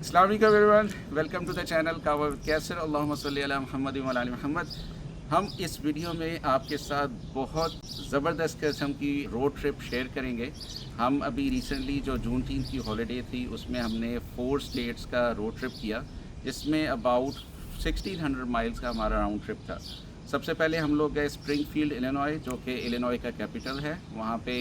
अस्सलाम वालेकुम everyone, welcome to the channel Kahwa with Qaiser. अल्लाहुम्मा सल्ली अला मुहम्मद व अला आलि मुहम्मद। हम इस वीडियो में आपके साथ बहुत ज़बरदस्त किस्म की रोड ट्रिप शेयर करेंगे। हम अभी रिसेंटली जो जून 3 की हॉलीडे थी उसमें हमने 4 स्टेट्स का रोड ट्रिप किया, जिसमें अबाउट 1600 माइल्स का हमारा राउंड ट्रिप था। सबसे पहले हम लोग गए स्प्रिंगफील्ड इलिनॉय, जो कि इलिनॉय का कैपिटल है। वहाँ पे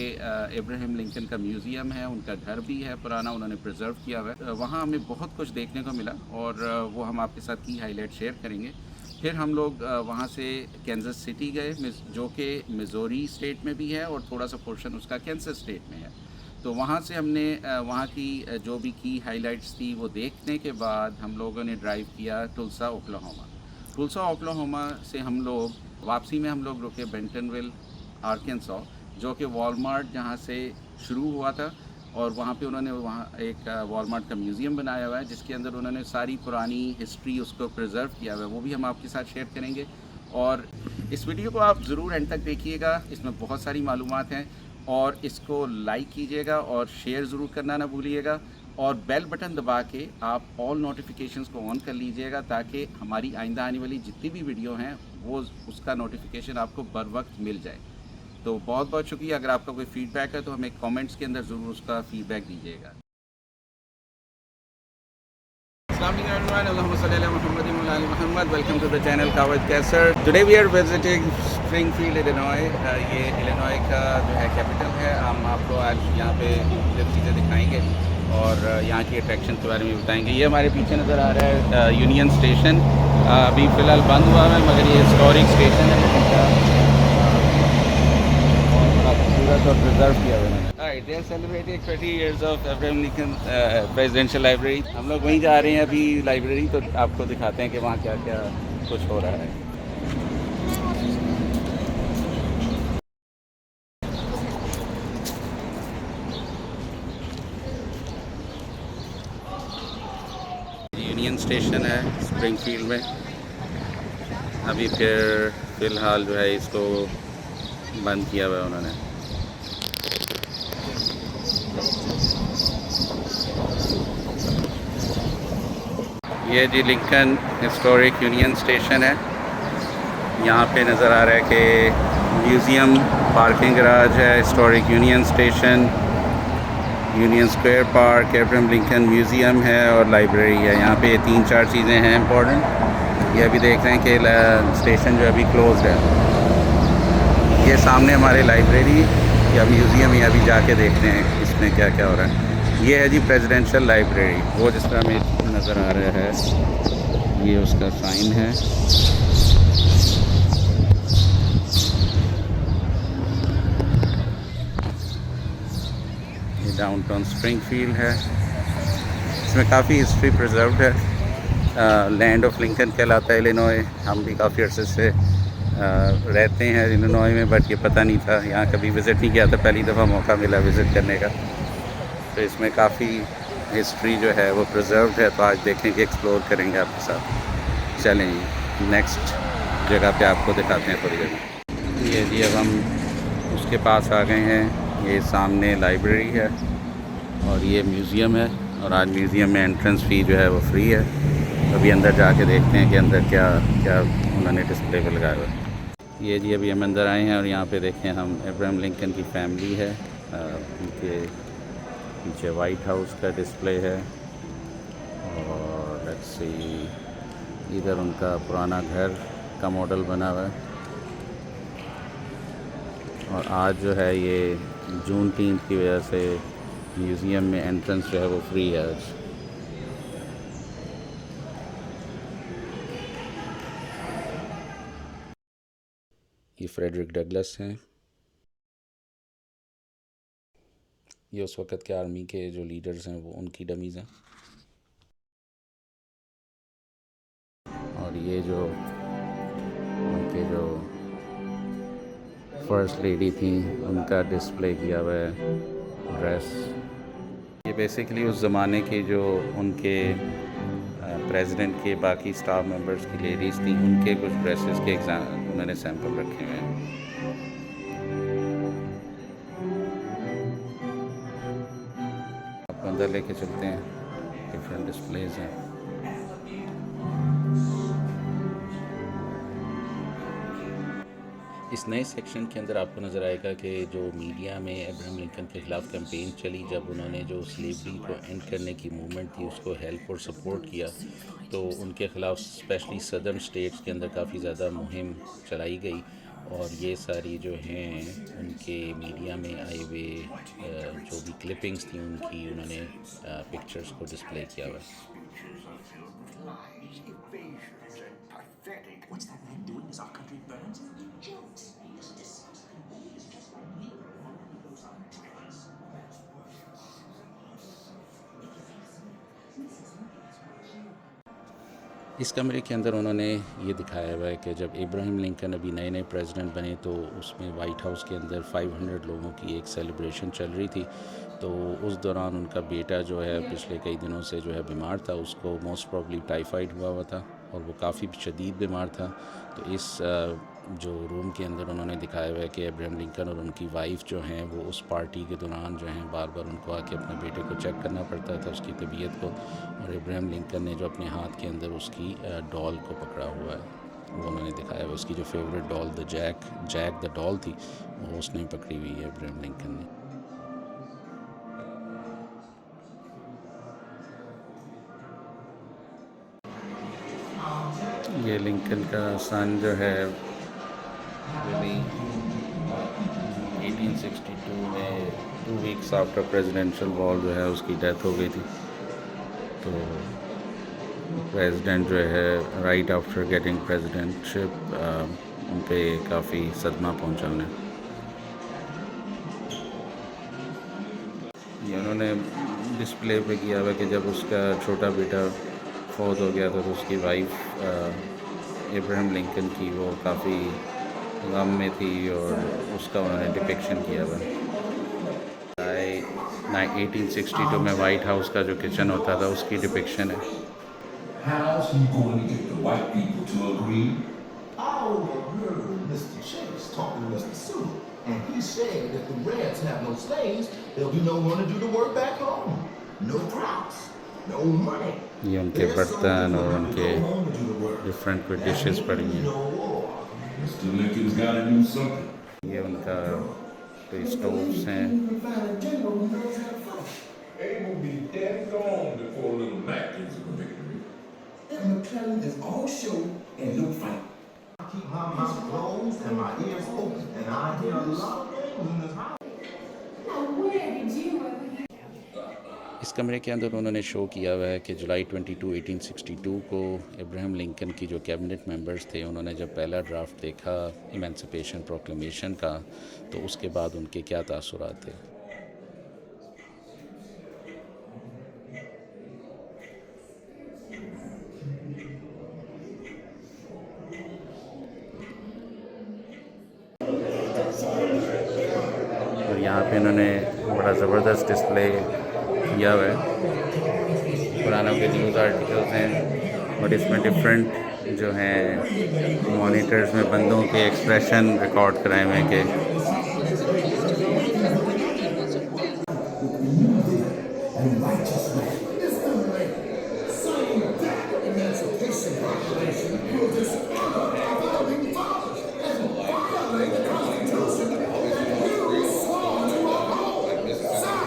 अब्राहम लिंकन का म्यूज़ियम है, उनका घर भी है पुराना, उन्होंने प्रिजर्व किया हुआ है। वहाँ हमें बहुत कुछ देखने को मिला और वो हम आपके साथ की हाईलाइट शेयर करेंगे। फिर हम लोग वहाँ से कैंसस सिटी गए, जो कि मिज़ोरी स्टेट में भी है और थोड़ा सा पोर्शन उसका कैंसस स्टेट में है। तो वहाँ से हमने वहाँ की जो भी की हाईलाइट्स थी वो देखने के बाद हम लोगों ने ड्राइव किया टुल्सा ओक्लाहोमा से हम लोग वापसी में हम लोग रुके बेंटनविल आर्कन्सो, जो कि वॉलमार्ट जहाँ से शुरू हुआ था। और वहाँ पे उन्होंने वहाँ एक वॉलमार्ट का म्यूज़ियम बनाया हुआ है, जिसके अंदर उन्होंने सारी पुरानी हिस्ट्री उसको प्रिजर्व किया हुआ है, वो भी हम आपके साथ शेयर करेंगे। और इस वीडियो को आप ज़रूर एंड तक देखिएगा, इसमें बहुत सारी मालूमात हैं। और इसको लाइक कीजिएगा और शेयर ज़रूर करना ना भूलिएगा, और बेल बटन दबा के आप ऑल नोटिफिकेशंस को ऑन कर लीजिएगा, ताकि हमारी आइंदा आने वाली जितनी भी वीडियो हैं वो उसका नोटिफिकेशन आपको बर वक्त मिल जाए। तो बहुत बहुत शुक्रिया। अगर आपका कोई फ़ीडबैक है तो हमें कमेंट्स के अंदर ज़रूर उसका फ़ीडबैक दीजिएगा। Assalamu alaikum everyone. Allahumma salli ala Muhammadin wa ali Muhammad. Welcome to the channel Kahwa with Qaiser. Today we are visiting Springfield, Illinois. ये इलिनॉय का जो है कैपिटल है। हम आपको आज यहाँ पे मुख्तलिफ चीज़ें दिखाएंगे और यहाँ की अट्रैक्शन के बारे में बताएंगे। ये हमारे पीछे नज़र आ रहा है यूनियन स्टेशन। अभी फ़िलहाल बंद हुआ है, मगर ये हिस्टोरिक स्टेशन है और बड़ा खूबसूरत और प्रिजर्व किया हुआ है। They are celebrating 20 years of Abraham Lincoln Presidential Library. हम लोग वहीं जा रहे हैं अभी लाइब्रेरी, तो आपको दिखाते हैं कि वहाँ क्या क्या कुछ हो रहा है। यूनियन स्टेशन है स्प्रिंगफील्ड में। अभी फिर फ़िलहाल जो है इसको बंद किया हुआ है उन्होंने। ये जी लिंकन हिस्टोरिक यूनियन स्टेशन है। यहाँ पे नज़र आ रहा है कि म्यूज़ियम, पार्किंग गराज है, historic union station, union square park, Abraham Lincoln museum है और लाइब्रेरी है। यहाँ पे 3-4 चीज़ें हैं इम्पोर्टेंट। ये अभी देख रहे हैं कि स्टेशन जो अभी क्लोज्ड है। ये सामने हमारे लाइब्रेरी या म्यूज़ियम ही अभी जाके देखते हैं इसमें क्या क्या हो रहा है। ये है जी प्रेसिडेंशियल लाइब्रेरी, वो जिस तरह हमें नज़र आ रहा है, ये उसका साइन है। ये डाउनटाउन स्प्रिंगफील्ड है। इसमें काफ़ी हिस्ट्री प्रिजर्व्ड है। लैंड ऑफ लिंकन कहलाता है इलिनॉय। हम भी काफ़ी अर्से से रहते हैं इलिनॉय में, बट ये पता नहीं था, यहाँ कभी विज़िट नहीं किया था, पहली दफ़ा मौका मिला विज़िट करने का। तो इसमें काफ़ी हिस्ट्री जो है वो प्रिजर्व्ड है, तो आज देखेंगे, एक्सप्लोर करेंगे आपके साथ। चलें नेक्स्ट जगह पे आपको दिखाते हैं थोड़ी देर। ये जी अब हम उसके पास आ गए हैं। ये सामने लाइब्रेरी है और ये म्यूज़ियम है, और आज म्यूज़ियम में एंट्रेंस फ़ी जो है वो फ्री है। अभी अंदर जाके देखते हैं कि अंदर क्या क्या उन्होंने डिस्प्ले पर लगाया हुआ है। ये जी अभी हम अंदर आए हैं और यहाँ पे देखें हम अब्राहम लिंकन की फैमिली है, उनके पीछे वाइट हाउस का डिस्प्ले है। और लेट्स सी, इधर उनका पुराना घर का मॉडल बना हुआ है। और आज जो है ये जून 3 की वजह से म्यूज़ियम में एंट्रेंस जो है वो फ्री है आज। ये फ्रेडरिक डगलस हैं। ये उस वक़्त के आर्मी के जो लीडर्स हैं वो उनकी डमीज़ हैं। और ये जो उनके जो फर्स्ट लेडी थी उनका डिस्प्ले किया हुआ है ड्रेस। ये बेसिकली उस ज़माने के जो उनके प्रेसिडेंट के बाकी स्टाफ मेंबर्स की लेडीज़ थी, उनके कुछ ड्रेसेस के एग्जाम उन्होंने सैंपल रखे हुए हैं। आपको अंदर लेके चलते हैं कि फिर डिफरेंट डिस्प्लेज हैं। इस नए सेक्शन के अंदर आपको नज़र आएगा कि जो मीडिया में अब्राहम लिंकन के ख़िलाफ़ कैंपेन चली, जब उन्होंने जो स्लेवरी को एंड करने की मूवमेंट थी उसको हेल्प और सपोर्ट किया, तो उनके ख़िलाफ़ स्पेशली सदर्न स्टेट्स के अंदर काफ़ी ज़्यादा मुहिम चलाई गई और ये सारी जो हैं उनके मीडिया में आए हुए जो भी क्लिपिंग्स थी उनकी उन्होंने पिक्चर्स को डिस्प्ले किया हुआ है। What's that man doing as our country burns? इस कमरे के अंदर उन्होंने ये दिखाया हुआ है कि जब इब्राहिम लिंकन अभी नए नए प्रेसिडेंट बने तो उसमें वाइट हाउस के अंदर 500 लोगों की एक सेलिब्रेशन चल रही थी। तो उस दौरान उनका बेटा जो है पिछले कई दिनों से जो है बीमार था, उसको मोस्ट प्रॉब्ली टाइफाइड हुआ था और वो काफ़ी शदीद बीमार था। तो इस जो रूम के अंदर उन्होंने दिखाया हुआ है कि अब्राहम लिंकन और उनकी वाइफ जो हैं वो उस पार्टी के दौरान जो हैं बार बार उनको आके अपने बेटे को चेक करना पड़ता था, उसकी तबीयत को, और अब्राहम लिंकन ने जो अपने हाथ के अंदर उसकी डॉल को पकड़ा हुआ है वो उन्होंने दिखाया हुआ। उसकी जो favourite doll the jack the doll थी वो उसने पकड़ी हुई है अब्राहम लिंकन ने। ये लिंकन का सन जो है विली 1862 में 2 वीक्स आफ्टर प्रेसिडेंशियल वॉर जो है उसकी डेथ हो गई थी। तो प्रेसिडेंट जो है राइट आफ्टर गेटिंग प्रेसिडेंटशिप उन पे काफ़ी सदमा पहुंचा उन्हें। ये उन्होंने डिस्प्ले पे किया हुआ कि जब उसका छोटा बेटा फौत हो गया था तो उसकी वाइफ इब्राहिम लिंकन की वो काफ़ी गम में थी और उसका उन्होंने डिपिक्शन किया हुआ। 1862 में वाइट हाउस का जो किचन होता था उसकी डिपिक्शन है। How's he going to get the white people to agree? I overheard Mr. Chase talking to Mr. Sewell, and he said if the Reds have no slaves, there'll be no one to do the work back home. No crops, no money. ये उनके बर्तन और उनके different कोई dishes पड़ी हैं। Mr. Lincoln's got to do something. ये उनका कोई स्टोव्स हैं। They will be dead and gone before little Mac gets a victory. And McClellan is all show and no fight. I keep my mouth closed and my ears open, and I hear a lot of things in this house. Now, where did you ever hear? इस कमरे के अंदर उन्होंने show किया हुआ है कि जुलाई 22, 1862 को इब्राहिम लिंकन की जो कैबिनेट मेंबर्स थे उन्होंने जब पहला ड्राफ्ट देखा इमेंसिपेशन प्रोक्लेमेशन का तो उसके बाद उनके क्या तासुरात थे। और यहाँ पे इन्होंने बड़ा ज़बरदस्त डिस्प्ले किया हुआ है। पुरानों के न्यूज़ आर्टिकल्स हैं और इसमें डिफरेंट जो हैं मॉनिटर्स में बंदों के एक्सप्रेशन रिकॉर्ड कराए हुए हैं कि And righteousness is the way. Signing that Emancipation Proclamation will dishonor our founding fathers and violate the Constitution that you swore to uphold. Sir,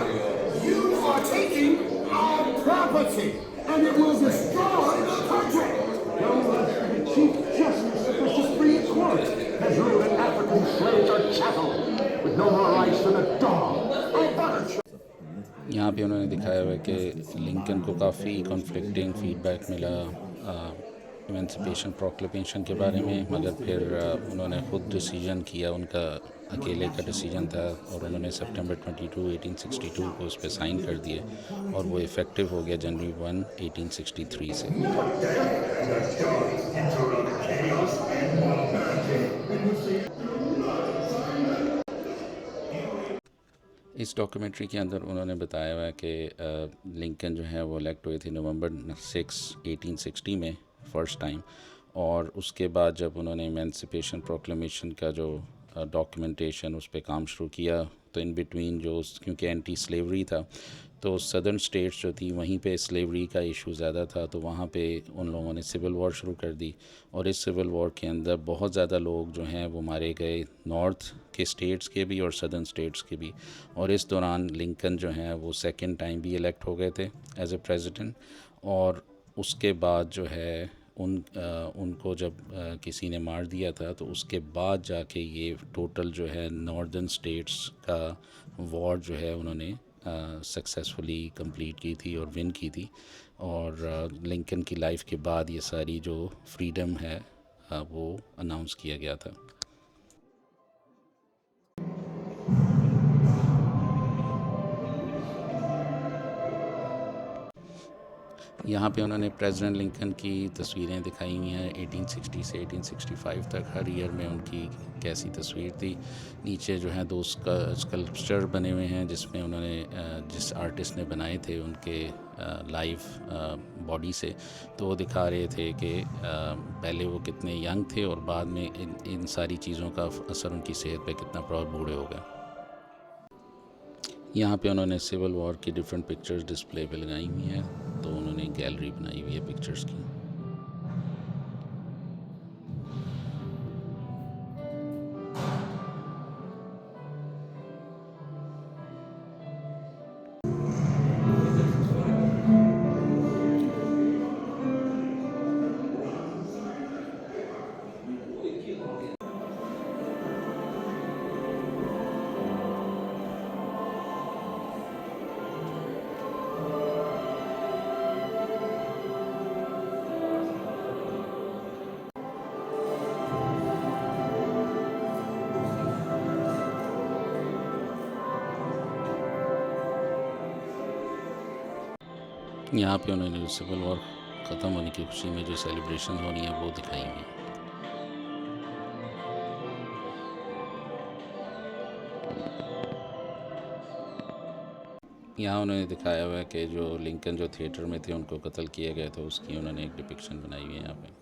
you are taking our property and it will destroy the country. The Chief Justice of the Supreme Court has ruled that African slaves are chattel with no more rights than a dog or butter. यहाँ पे उन्होंने दिखाया हुआ है कि Lincoln को काफ़ी conflicting feedback मिला इमेंसिपेशन प्रोक्लेमेशन के बारे में, मगर फिर उन्होंने ख़ुद डिसीजन किया, उनका अकेले का डिसीजन था और उन्होंने सितंबर 22, 1862 को उस पर साइन कर दिए और वो इफ़ेक्टिव हो गया जनवरी 1, 1863 से। इस डॉक्यूमेंट्री के अंदर उन्होंने बताया हुआ है कि लिंकन जो है वो इलेक्ट हुए थे नवंबर 6, 1860 में फ़र्स्ट टाइम, और उसके बाद जब उन्होंने इमेंसिपेशन प्रोक्लेमेशन का जो डॉक्यूमेंटेशन उस पर काम शुरू किया तो इन बिटवीन जो क्योंकि एंटी स्लेवरी था तो सदर्न स्टेट्स जो थी वहीं पे स्लेवरी का इशू ज़्यादा था, तो वहाँ पे उन लोगों ने सिविल वॉर शुरू कर दी और इस सिविल वॉर के अंदर बहुत ज़्यादा लोग जो हैं वो मारे गए, नॉर्थ के स्टेट्स के भी और सदर्न स्टेट्स के भी। और इस दौरान लिंकन जो हैं वो सेकंड टाइम भी इलेक्ट हो गए थे एज ए प्रेसिडेंट। और उसके बाद जो है उनको जब किसी ने मार दिया था तो उसके बाद जाके ये टोटल जो है नॉर्दर्न स्टेट्स का वॉर जो है उन्होंने सक्सेसफुली कंप्लीट की थी और विन की थी। और लिंकन की लाइफ के बाद ये सारी जो फ्रीडम है वो अनाउंस किया गया था। यहाँ पे उन्होंने प्रेसिडेंट लिंकन की तस्वीरें दिखाई हुई हैं 1860 से 1865 तक, हर ईयर में उनकी कैसी तस्वीर थी। नीचे जो है 2 स्कल्पचर बने हुए हैं जिसमें उन्होंने जिस आर्टिस्ट ने बनाए थे उनके लाइव बॉडी से, तो वो दिखा रहे थे कि पहले वो कितने यंग थे और बाद में इन सारी चीज़ों का असर उनकी सेहत पे कितना प्रभाव बूढ़े हो गए। यहाँ पे उन्होंने सिविल वॉर की डिफरेंट पिक्चर्स डिस्प्ले पे लगाई हुई हैं, तो उन्होंने गैलरी बनाई हुई है पिक्चर्स की। यहाँ पे उन्होंने सिविल वॉर ख़त्म होने की खुशी में जो सेलिब्रेशन हो रही हैं वो दिखाई हुई हैं। यहाँ उन्होंने दिखाया हुआ है कि जो लिंकन जो थिएटर में थे उनको कत्ल किया गया था, उसकी उन्होंने एक डिपिक्शन बनाई हुई है यहाँ पे।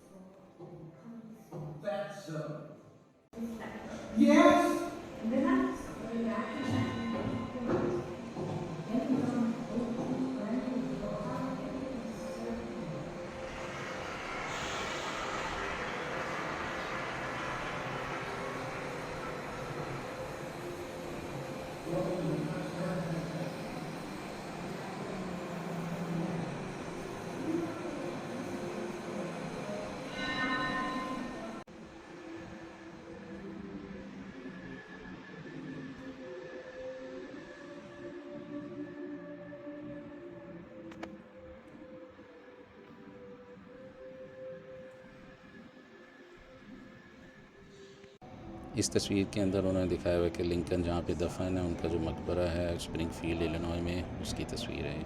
इस तस्वीर के अंदर उन्होंने दिखाया हुआ है कि लिंकन जहाँ पे दफन है उनका जो मकबरा है स्प्रिंगफील्ड इलिनॉय में, उसकी तस्वीर है।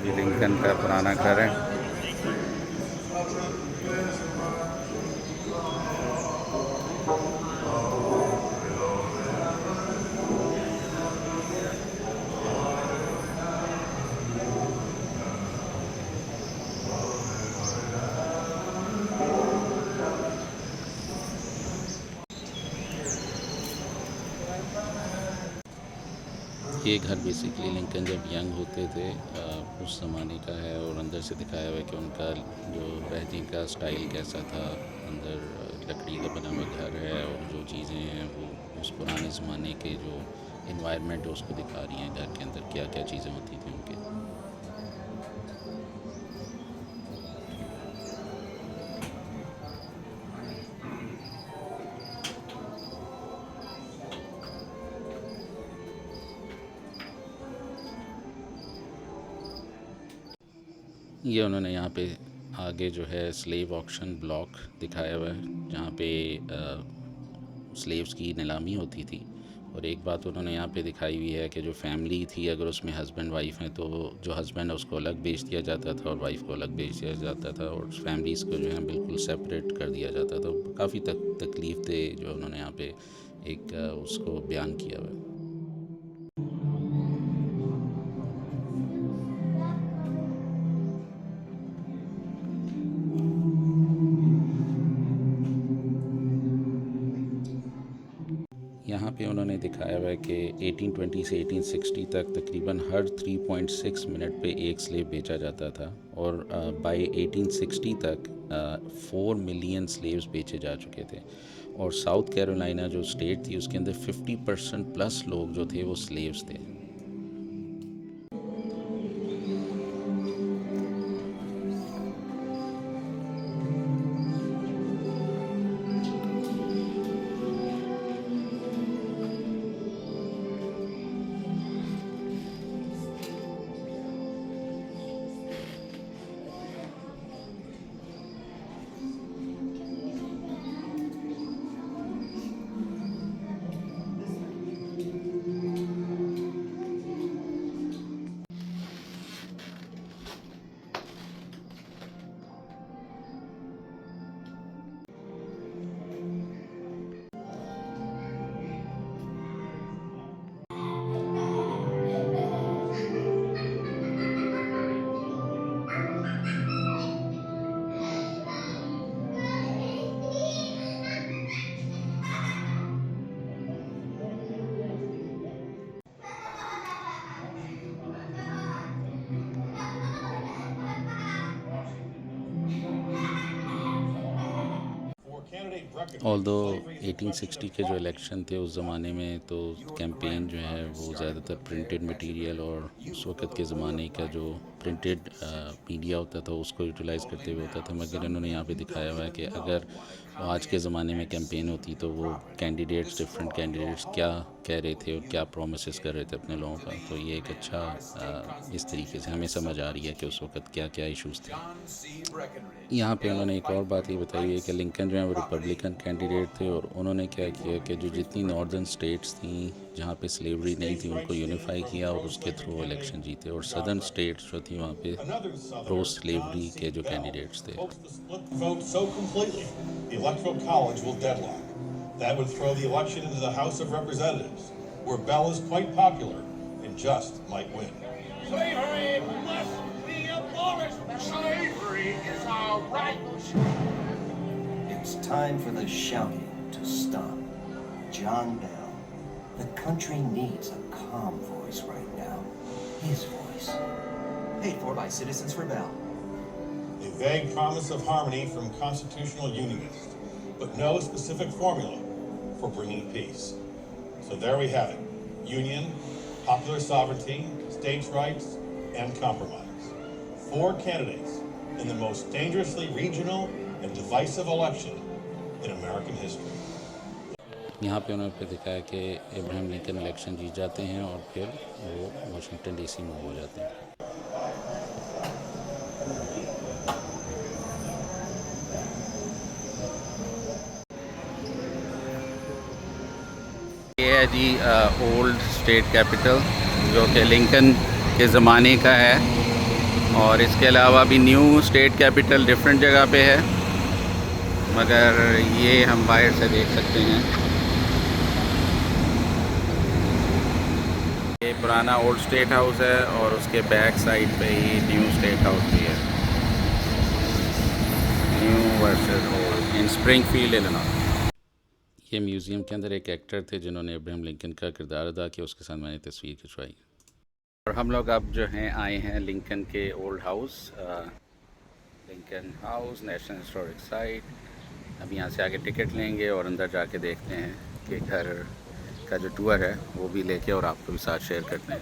ये लिंकन का पुराना घर है। ये घर बेसिकली लिंकन जब यंग होते थे उस ज़माने का है और अंदर से दिखाया हुआ है कि उनका जो रहने का स्टाइल कैसा था। अंदर लकड़ी का बना हुआ घर है और जो चीज़ें हैं वो उस पुराने ज़माने के जो इन्वायरमेंट है उसको दिखा रही हैं। घर के अंदर क्या क्या चीज़ें होती थी उनके। ये उन्होंने यहाँ पे आगे जो है स्लेव ऑक्शन ब्लॉक दिखाया हुआ है जहाँ पे स्लेव्स की नीलामी होती थी। और एक बात उन्होंने यहाँ पे दिखाई हुई है कि जो फैमिली थी अगर उसमें हस्बैंड वाइफ हैं तो जो हस्बैंड है उसको अलग बेच दिया जाता था और वाइफ को अलग बेच दिया जाता था और फैमिलीज़ को जो है बिल्कुल सेपरेट कर दिया जाता था। काफ़ी तकलीफ थे जो उन्होंने यहाँ पे एक उसको बयान किया हुआ है। यहाँ पे उन्होंने दिखाया हुआ है कि 1820 से 1860 तक तकरीबन हर 3.6 मिनट पे एक स्लेव बेचा जाता था, और बाय 1860 तक 4 मिलियन स्लेव्स बेचे जा चुके थे। और साउथ कैरोलिना जो स्टेट थी उसके अंदर 50% प्लस लोग जो थे वो स्लेव्स थे। ऑल्दो 1860 के जो इलेक्शन थे उस ज़माने में तो कैंपेन जो है वो ज़्यादातर प्रिंटेड मटेरियल और उस वक़्त के ज़माने का जो प्रिंटेड मीडिया होता था उसको यूटिलाइज़ करते हुए होता था। मगर इन्होंने यहाँ पे दिखाया हुआ है कि अगर आज के ज़माने में कैंपेन होती तो वो कैंडिडेट्स, डिफरेंट कैंडिडेट्स क्या कह रहे थे और क्या प्रोमिसेस कर रहे थे अपने लोगों का। तो ये एक अच्छा इस तरीके से हमें समझ आ रही है कि उस वक़्त क्या क्या इश्यूज़ थे। यहाँ पे उन्होंने एक और बात ये बताई है कि लिंकन जो है वो रिपब्लिकन कैंडिडेट थे, और उन्होंने क्या किया कि जो जितनी नॉर्दर्न स्टेट्स थी जहाँ पे स्लेवरी नहीं थी उनको यूनिफाई किया और उसके थ्रू इलेक्शन जीते, और सदर्न स्टेट्स जो थी वहाँ पे प्रो स्लेवरी के जो कैंडिडेट्स थे। The Electoral College will deadlock. That would throw the election into the House of Representatives, where Bell is quite popular and just might win. Slavery must be abolished. Slavery is our right. It's time for the shouting to stop. John Bell, the country needs a calm voice right now. His voice. Paid for by Citizens for Bell. A vague promise of harmony from constitutional unionists, but no specific formula for bringing peace. So there we have it. Union, popular sovereignty, states' rights, and compromise. 4 candidates in the most dangerously regional and divisive election in American history. यहाँ पे उन्होंने दिखाया कि Abraham Lincoln election जीत जाते हैं और फिर वो वाशिंगटन डीसी मूव हो जाते हैं। ये है जी ओल्ड स्टेट कैपिटल जो कि लिंकन के ज़माने का है, और इसके अलावा भी न्यू स्टेट कैपिटल डिफरेंट जगह पे है, मगर ये हम बाहर से देख सकते हैं। ये पुराना ओल्ड स्टेट हाउस है और उसके बैक साइड पे ही न्यू स्टेट हाउस भी है, new versus old in Springfield Illinois. ये म्यूज़ियम के अंदर एक एक्टर थे जिन्होंने अब्राहम लिंकन का किरदार अदा किया, उसके साथ मैंने तस्वीर खिंचवाई। और हम लोग अब जो हैं आए हैं लिंकन के old house, Lincoln house national historic site. अब यहाँ से आगे टिकट लेंगे और अंदर जाके देखते हैं कि घर का जो टूर है वो भी लेके और आपको भी साथ शेयर करते हैं।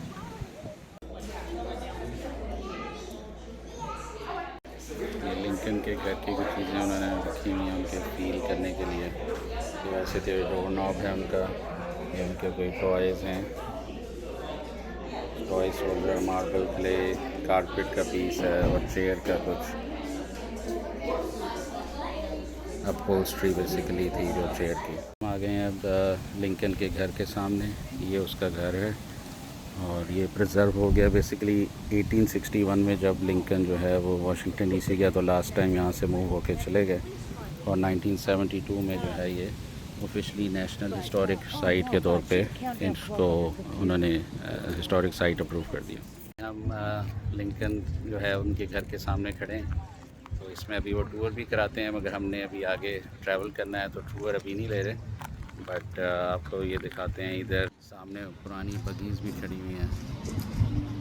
ये लिंकन के घर की कुछ चीज़ें उन्होंने रखी हुई हैं उनके फील करने के लिए। वैसे तो डोर नॉब है उनका, ये उनके कोई टॉयज़ हैं, toys holder, marble play, carpet का पीस है और चेयर का कुछ अपहोल्स्ट्री बेसिकली थी जो चेयर की। हम आ गए हैं अब लिंकन के घर के सामने। ये उसका घर है और ये प्रिजर्व हो गया बेसिकली 1861 में जब लिंकन जो है वो वाशिंगटन डीसी गया तो लास्ट टाइम यहाँ से मूव होके चले गए, और 1972 में जो है ये ऑफिशियली नेशनल हिस्टोरिक साइट के तौर पे इसको उन्होंने हिस्टोरिक साइट अप्रूव कर दिया। हम लिंकन जो है उनके घर के सामने खड़े हैं, तो इसमें अभी वो टूर भी कराते हैं, मगर हमने अभी आगे ट्रैवल करना है तो टूर अभी नहीं ले रहे। बट आपको ये दिखाते हैं, इधर सामने पुरानी बगीज़ भी खड़ी हुई हैं,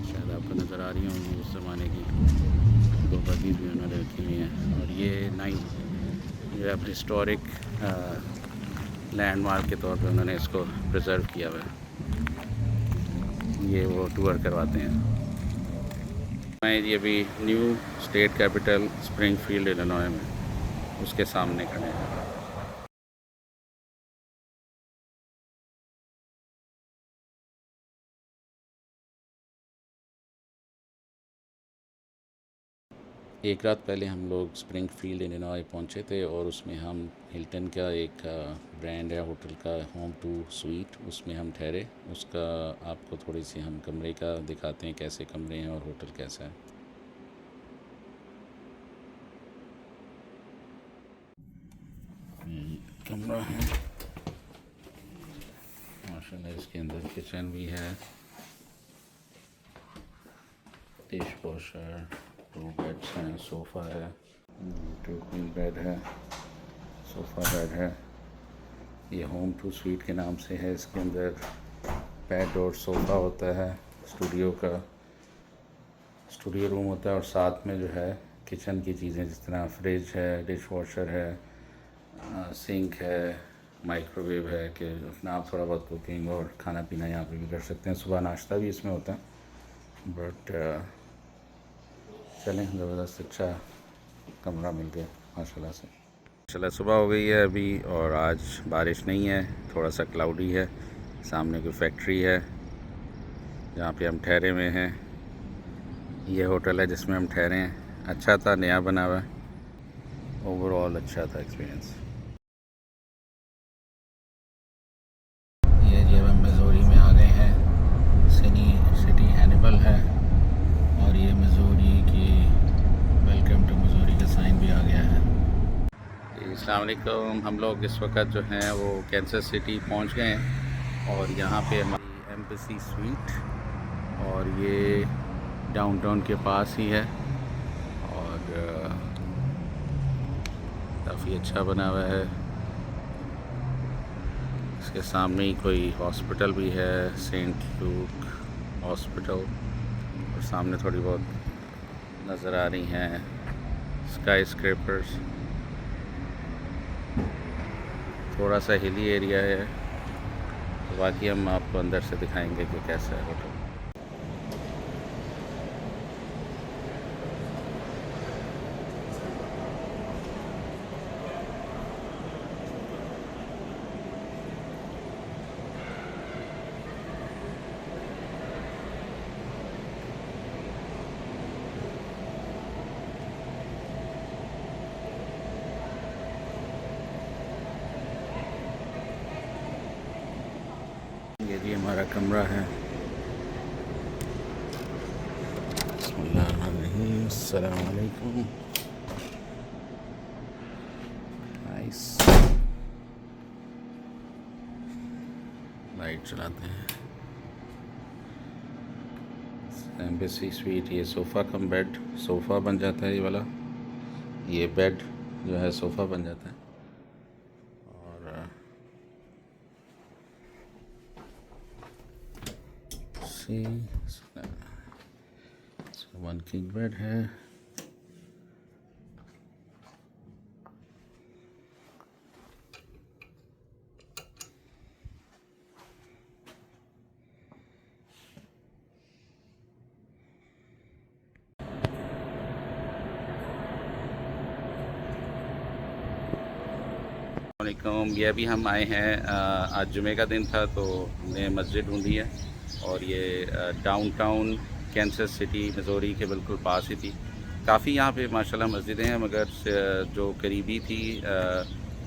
शायद आपको नज़र आ रही होंगी उस ज़माने की, तो बगीज़ भी उन्होंने रखी हुई हैं। और ये जो है हिस्टोरिक लैंडमार्क के तौर पे उन्होंने इसको प्रिजर्व किया हुआ है। ये वो टूर करवाते हैं। मैं ये अभी new state capital Springfield Illinois में उसके सामने खड़े हैं। एक रात पहले हम लोग स्प्रिंगफील्ड इलिनॉय पहुंचे थे और उसमें हम हिल्टन का एक ब्रांड है होटल का, होम टू स्वीट, उसमें हम ठहरे। उसका आपको थोड़ी सी हम कमरे का दिखाते हैं, कैसे कमरे हैं और होटल कैसा है। कमरा है माशाल्लाह, इसके अंदर किचन भी है, डिश वॉशर, 2 बेड्स हैं, सोफ़ा है, 2 क्वीन बेड है, सोफ़ा बेड है। ये होम टू स्वीट के नाम से है। इसके अंदर बेड और सोफ़ा होता है, स्टूडियो रूम होता है, और साथ में जो है किचन की चीज़ें जिस तरह फ्रिज है, डिश वॉशर है, सिंक है, माइक्रोवेव है कि अपना आप थोड़ा बहुत कुकिंग और खाना पीना यहाँ पे भी कर सकते हैं। सुबह नाश्ता भी इसमें होता है। बट चलें, ज़बरदस्त अच्छा कमरा मिल गया माशाल्लाह से। माशाल्लाह सुबह हो गई है अभी और आज बारिश नहीं है, थोड़ा सा क्लाउडी है। सामने कोई फैक्ट्री है जहाँ पे हम ठहरे हुए हैं। ये होटल है जिसमें हम ठहरे हैं। अच्छा था, नया बना हुआ है, ओवरऑल अच्छा था एक्सपीरियंस। ये जी अब हम मिज़ोरी में आ गए हैं। सिटी हैनिबल है और ये मिज़ोरी की वेलकम टू मिज़ोरी का साइन भी आ गया है। अस्सलाम वालेकुम। हम लोग इस वक्त जो हैं वो कैंसस सिटी पहुंच गए हैं और यहाँ पे हमारी एम्बेसी स्वीट, और ये डाउनटाउन के पास ही है और काफ़ी अच्छा बना हुआ है। इसके सामने ही कोई हॉस्पिटल भी है, सेंट लूक हॉस्पिटल, और सामने थोड़ी बहुत नज़र आ रही हैं स्काई स्क्रैपर्स। थोड़ा सा हिली एरिया है, तो बाकी हम आपको अंदर से दिखाएंगे कि कैसा है होटल। ये जी हमारा कमरा है। बिस्मिल्लाहिर्रहमानिर्रहीम, अस्सलाम वालेकुम। नाइस, लाइट चलाते हैं। एम्बेसी स्वीट, ये सोफ़ा कम बेड, सोफ़ा बन जाता है ये वाला, ये बेड जो है सोफ़ा बन जाता है। और वन किंग बेड है। वालेकुम। ये अभी हम आए हैं, आज जुमे का दिन था तो हमने मस्जिद ढूंढी है और ये डाउनटाउन कैंसस सिटी मिज़ोरी के बिल्कुल पास ही थी। काफ़ी यहाँ पे माशाल्लाह मस्जिदें हैं, मगर जो करीबी थी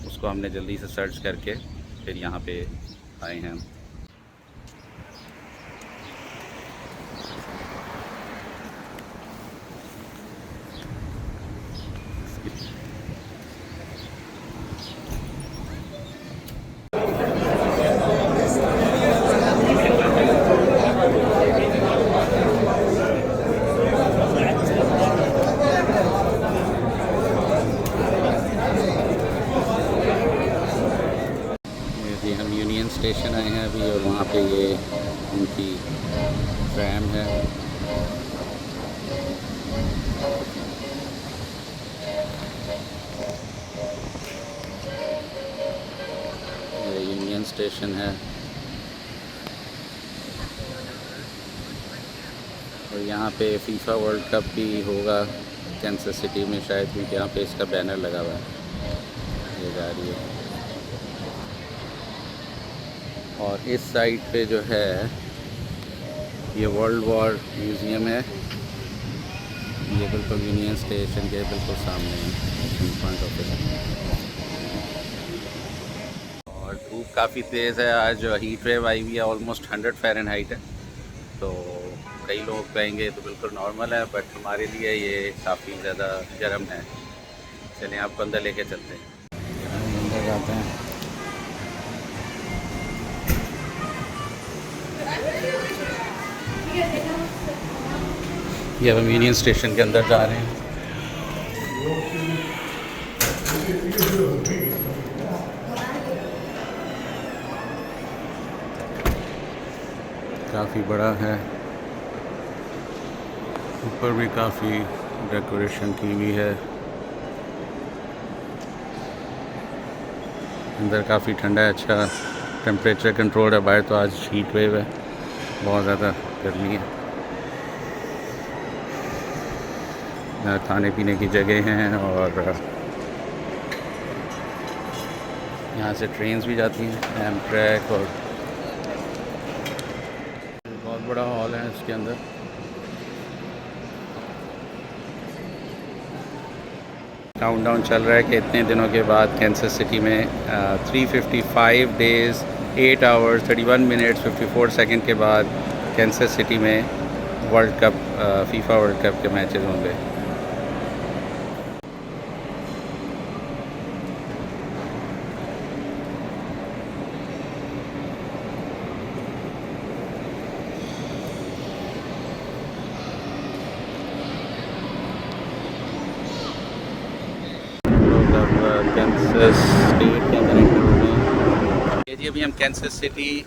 उसको हमने जल्दी से सर्च करके फिर यहाँ पे आए हैं। स्टेशन आए हैं अभी और वहाँ पे ये उनकी ट्रैम है। ये यूनियन स्टेशन है और यहाँ पे फीफा वर्ल्ड कप भी होगा कैंसस सिटी में शायद, क्योंकि यहाँ पे इसका बैनर लगा हुआ है। ये जा रही है और इस साइड पे जो है ये वर्ल्ड वॉर म्यूज़ियम है। ये बिल्कुल यूनियन स्टेशन के बिल्कुल सामने है, इन फ्रंट ऑफ इट। और धूप काफ़ी तेज़ है आज, हीट वेव आई हुई है, ऑलमोस्ट 100 फ़ारेनहाइट है। तो कई लोग कहेंगे तो बिल्कुल नॉर्मल है, बट हमारे लिए ये काफ़ी ज़्यादा गर्म है। चलिए आपको अंदर लेके चलते हैं। अंदर जाते हैं। ये हम यूनियन स्टेशन के अंदर जा रहे हैं। काफ़ी बड़ा है, ऊपर भी काफ़ी डेकोरेशन की हुई है। अंदर काफ़ी ठंडा है, अच्छा टेम्परेचर कंट्रोल है। बाहर तो आज हीट वेव है, बहुत ज़्यादा गर्मी है। यहाँ खाने पीने की जगह हैं और यहाँ से ट्रेन्स भी जाती हैं, एमट्रैक। और बहुत बड़ा हॉल है इसके अंदर। काउंटडाउन चल रहा है कि इतने दिनों के बाद कैंसस सिटी में 355 डेज़ 8 आवर्स 31 मिनट्स 54 सेकंड के बाद कैंसस सिटी में world cup FIFA world cup के मैचेस होंगे। कैंसस स्टेट के अंदर एंटर हो गए। ये जी अभी हम कैंसस सिटी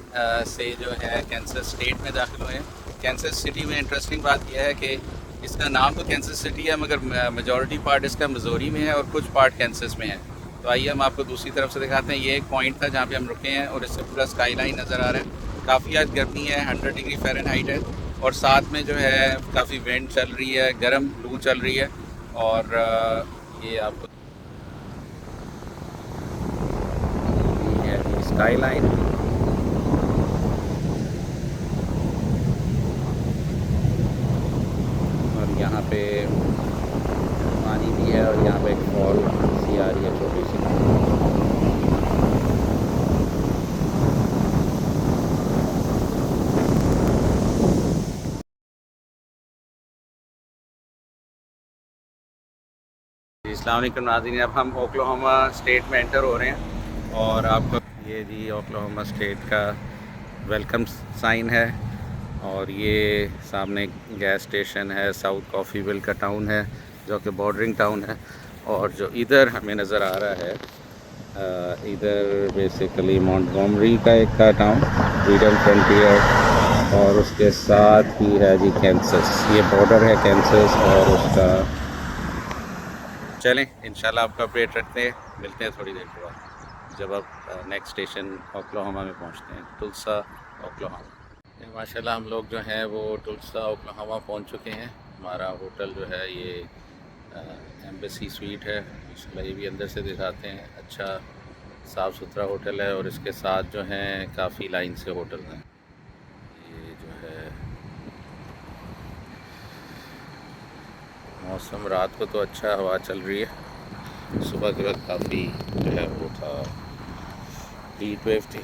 से जो है कैंसस स्टेट में दाखिल हुए हैं। कैंसस सिटी में इंटरेस्टिंग बात यह है कि इसका नाम तो कैंसस सिटी है, मगर मेजॉरिटी पार्ट इसका मिजोरी में है और कुछ पार्ट कैंसस में है। तो आइए हम आपको दूसरी तरफ से दिखाते हैं। ये एक पॉइंट था जहाँ पे हम रुके हैं और इससे पूरा स्काई लाइन नज़र आ रहा है। काफ़ी आज गर्मी है, 100 डिग्री फ़ारेनहाइट है और साथ में जो है काफ़ी विंड चल रही है, गर्म लू चल रही है। और ये आपको स्काई लाइन और यहाँ पे पानी भी है और यहाँ पे एक फॉल सी आ रही है छोटी सी। अस्सलाम वालेकुम नाज़रीन, अब हम ओक्लाहोमा स्टेट में एंटर हो रहे हैं और आपको ये जी ओक्लाहोमा स्टेट का वेलकम साइन है। और ये सामने गैस स्टेशन है, साउथ कॉफ़ीविल का टाउन है जो कि बॉर्डरिंग टाउन है। और जो इधर हमें नज़र आ रहा है इधर बेसिकली मॉन्टगोमरी का एक का टाउन, फ्रीडम फ्रंटियर, और उसके साथ ही है जी कैंसस। ये बॉर्डर है कैंसस और उसका। चलें इंशाल्लाह आपका अपडेट रखते हैं, मिलते हैं थोड़ी देर के बाद जब आप नेक्स्ट स्टेशन ओक्लाहोमा में पहुंचते हैं, टुल्सा ओक्लाहोमा। माशाल्लाह हम लोग जो हैं वो टुल्सा ओक्लाहोमा पहुंच चुके हैं। हमारा होटल जो है ये एम्बेसी स्वीट है। माशाल्लाह ये भी अंदर से दिखाते हैं, अच्छा साफ़ सुथरा होटल है और इसके साथ जो हैं काफ़ी लाइन से होटल हैं। ये जो है मौसम रात को तो अच्छा हवा चल रही है, सुबह के वक्त काफ़ी जो है वो था हीट वेव थी।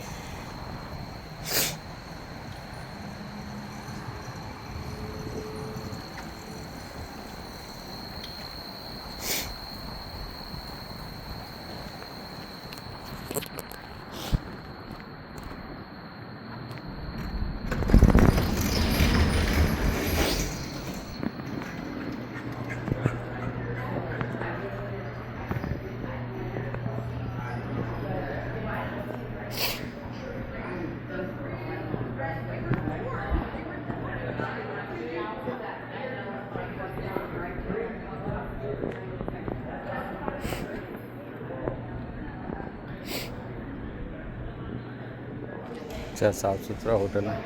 अच्छा साफ़ सुथरा होटल है।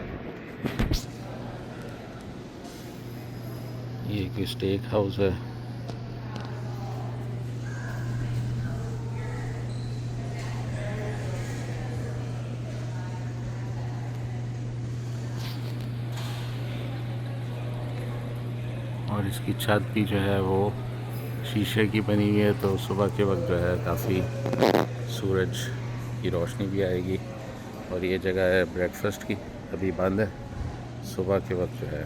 ये कोई स्टेक हाउस है। और इसकी छत भी जो है वो शीशे की बनी हुई है, तो सुबह के वक्त जो है काफ़ी सूरज की रोशनी भी आएगी। और ये जगह है ब्रेकफास्ट की, अभी बंद है। सुबह के वक्त जो है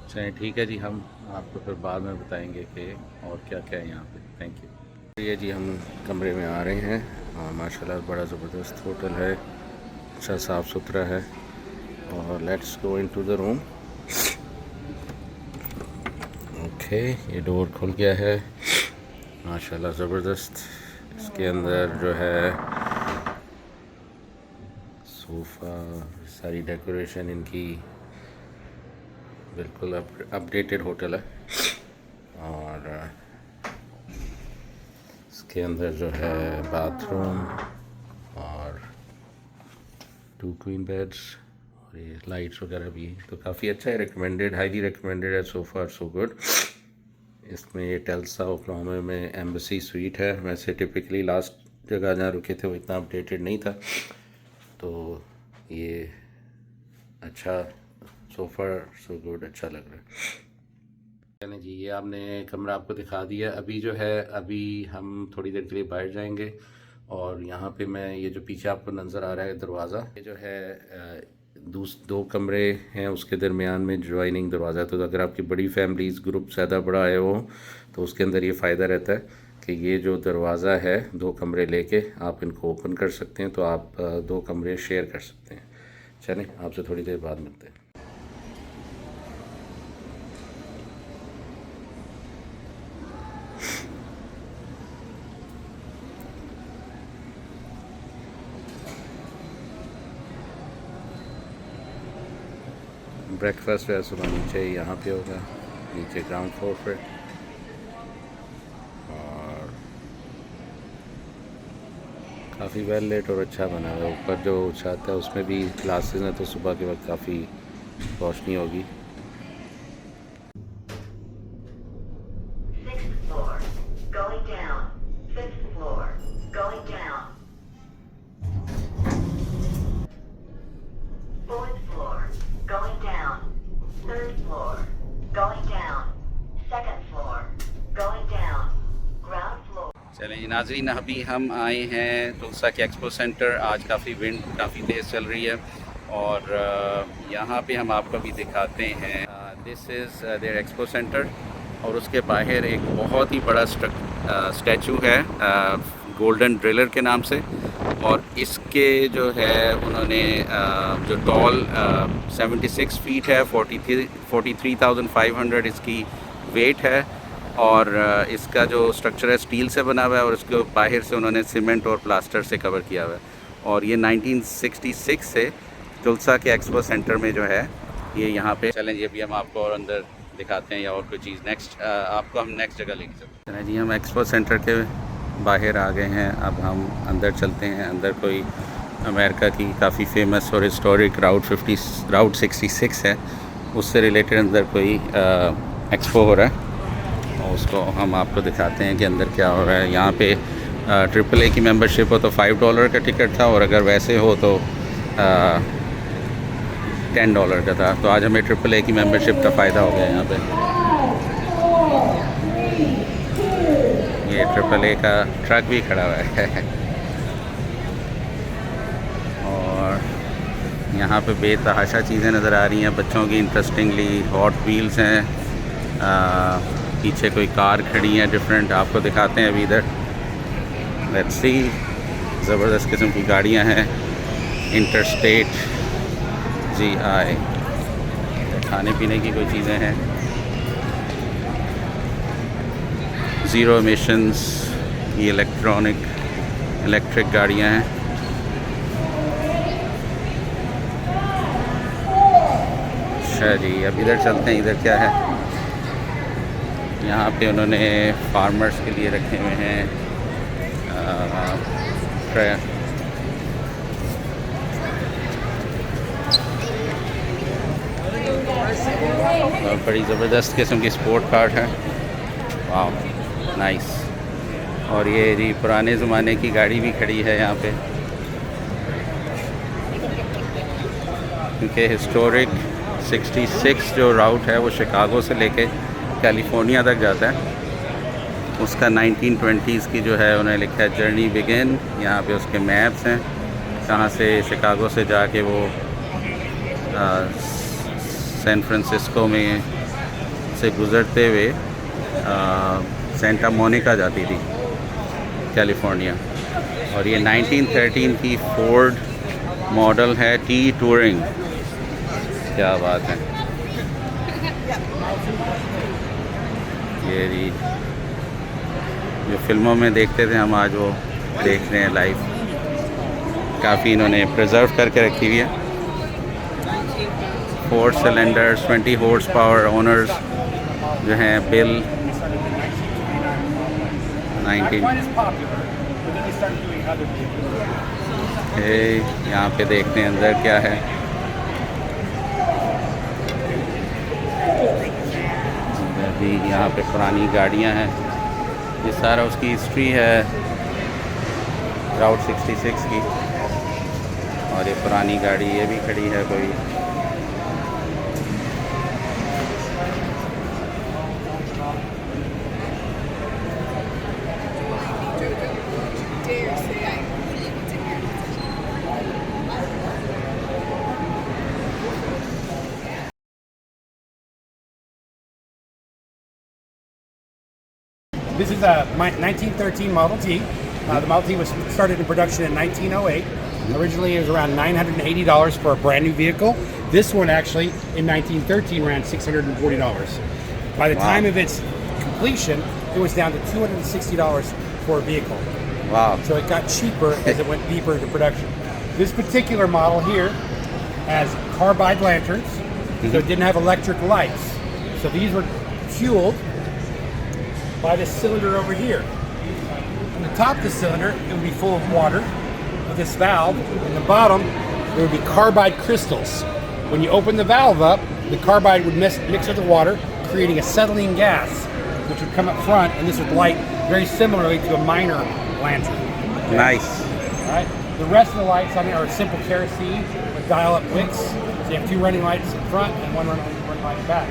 चलिए ठीक है जी, हम आपको फिर बाद में बताएंगे कि और क्या क्या है यहाँ पे। Thank you. ये जी हम कमरे में आ रहे हैं। माशाल्लाह बड़ा ज़बरदस्त होटल है, अच्छा साफ़ सुथरा है। और let's go into the room. Okay, ये डोर खुल गया है, माशाल्लाह ज़बरदस्त। इसके अंदर जो है सोफ़ा, सारी डेकोरेशन इनकी बिल्कुल अपडेटेड होटल है। और इसके अंदर जो है बाथरूम और 2 क्वीन बेड्स और ये लाइट्स वगैरह भी, तो काफ़ी अच्छा है। रिकमेंडेड, हाईली रिकमेंडेड है, सो फार सो गुड। इसमें ये टल्सा ओक्लाहोमा में एम्बेसी स्वीट है। वैसे टिपिकली लास्ट जगह जहाँ रुके थे वो इतना अपडेटेड नहीं था, तो ये अच्छा, सो फार सो गुड, अच्छा लग रहा है। चलें जी, ये आपने कमरा आपको दिखा दिया। अभी जो है, अभी हम थोड़ी देर के लिए बाहर जाएंगे। और यहाँ पे मैं, ये जो पीछे आपको नज़र आ रहा है दरवाज़ा, ये जो है 2 कमरे हैं, उसके दरमियान में ज्वाइनिंग दरवाज़ा। तो अगर आपकी बड़ी फैमिलीज़, ग्रुप ज़्यादा बड़ा है वो, तो उसके अंदर ये फ़ायदा रहता है कि ये जो दरवाज़ा है 2 कमरे लेके आप इनको ओपन कर सकते हैं, तो आप 2 कमरे शेयर कर सकते हैं। चलें, आपसे थोड़ी देर बाद मिलते हैं। ब्रेकफास्ट जो है सुबह नीचे यहाँ पे होगा, नीचे ग्राउंड फ्लोर पे। और काफ़ी वेल लेट और अच्छा बना हुआ है। ऊपर जो छत है उसमें भी ग्लासेस हैं, तो सुबह के वक्त काफ़ी रोशनी होगी। चलें जी नाज़रीन, अभी हम आए हैं तुलसा के एक्सपो सेंटर। आज काफ़ी विंड काफ़ी तेज़ चल रही है और यहाँ पे हम आपको भी दिखाते हैं। This is their expo centre और उसके बाहर एक बहुत ही बड़ा स्टैचू है गोल्डन ड्रिलर के नाम से। और इसके जो है उन्होंने जो टॉल 76 फीट है, 43,500 इसकी वेट है। और इसका जो स्ट्रक्चर है स्टील से बना हुआ है और उसके बाहर से उन्होंने सीमेंट और प्लास्टर से कवर किया हुआ है। और ये 1966 से तुलसा के एक्सपो सेंटर में जो है ये यहाँ पे। चलें जी, अभी हम आपको और अंदर दिखाते हैं या और कोई चीज़ नेक्स्ट आपको हम नेक्स्ट जगह लेके चलते हैं। चलें जी, हम एक्सपो सेंटर के बाहर आ गए हैं। अब हम अंदर चलते हैं। अंदर कोई अमेरिका की काफ़ी फेमस और हिस्टोरिक राउट 66 है, उससे रिलेटेड अंदर कोई एक्सपो हो रहा है और उसको हम आपको दिखाते हैं कि अंदर क्या हो रहा है। यहाँ पे AAA की मेंबरशिप हो तो $5 का टिकट था और अगर वैसे हो तो $10 का था। तो आज हमें AAA की मेंबरशिप का फ़ायदा हो गया। यहाँ पे ये AAA का ट्रक भी खड़ा हुआ है और यहाँ पे बेतहाशा चीज़ें नज़र आ रही हैं बच्चों की। इंटरेस्टिंगली हॉट व्हील्स हैं, पीछे कोई कार खड़ी है डिफरेंट, आपको दिखाते हैं अभी इधर। लेट्स सी, ज़बरदस्त किस्म की गाड़ियां हैं। इंटरस्टेट GI, खाने पीने की कोई चीज़ें हैं। ज़ीरो एमिशंस की इलेक्ट्रिक गाड़ियां हैं। अच्छा जी, अब इधर चलते हैं, इधर क्या है। यहाँ पे उन्होंने फार्मर्स के लिए रखे हुए हैं और बड़ी ज़बरदस्त किस्म की स्पोर्ट कार्ड है। वाह नाइस। और ये जी पुराने ज़माने की गाड़ी भी खड़ी है यहाँ पे, क्योंकि हिस्टोरिक 66 जो राउट है वो शिकागो से लेके कैलिफोर्निया तक जाता है। उसका 1920s की जो है उन्हें लिखा है जर्नी बिगिन। यहाँ पे उसके मैप्स हैं कहाँ से शिकागो से जाके वो सैन फ्रांसिस्को में से गुज़रते हुए सेंटा मोनिका जाती थी कैलिफोर्निया। और ये 1913 की फोर्ड मॉडल है टी टूरिंग। क्या बात है। ये जी जो फिल्मों में देखते थे हम आज वो देख रहे हैं लाइव। काफ़ी इन्होंने प्रिजर्व करके रखी हुई है। 4 सिलेंडर्स 20 हॉर्स पावर ओनर्स जो हैं बिल 19 यहाँ पे देखते हैं अंदर क्या है। अंदर भी यहाँ पे पुरानी गाड़ियाँ हैं। ये सारा उसकी हिस्ट्री है राउट 66 की। और ये पुरानी गाड़ी ये भी खड़ी है कोई। This is a 1913 Model T. The Model T was started in production in 1908. Originally, it was around $980 for a brand new vehicle. This one actually, in 1913, ran $640. By the time of its completion, it was down to $260 for a vehicle. Wow. So it got cheaper as it went deeper into production. This particular model here has carbide lanterns, so it didn't have electric lights. So these were fueled by this cylinder over here. On the top of the cylinder, it would be full of water with this valve. In the bottom, there would be carbide crystals. When you open the valve up, the carbide would mix with the water, creating acetylene gas, which would come up front, and this would light very similarly to a minor lantern. Nice. All right. The rest of the lights on here are simple kerosene with dial-up wicks. So you have 2 running lights in front and 1 running light back.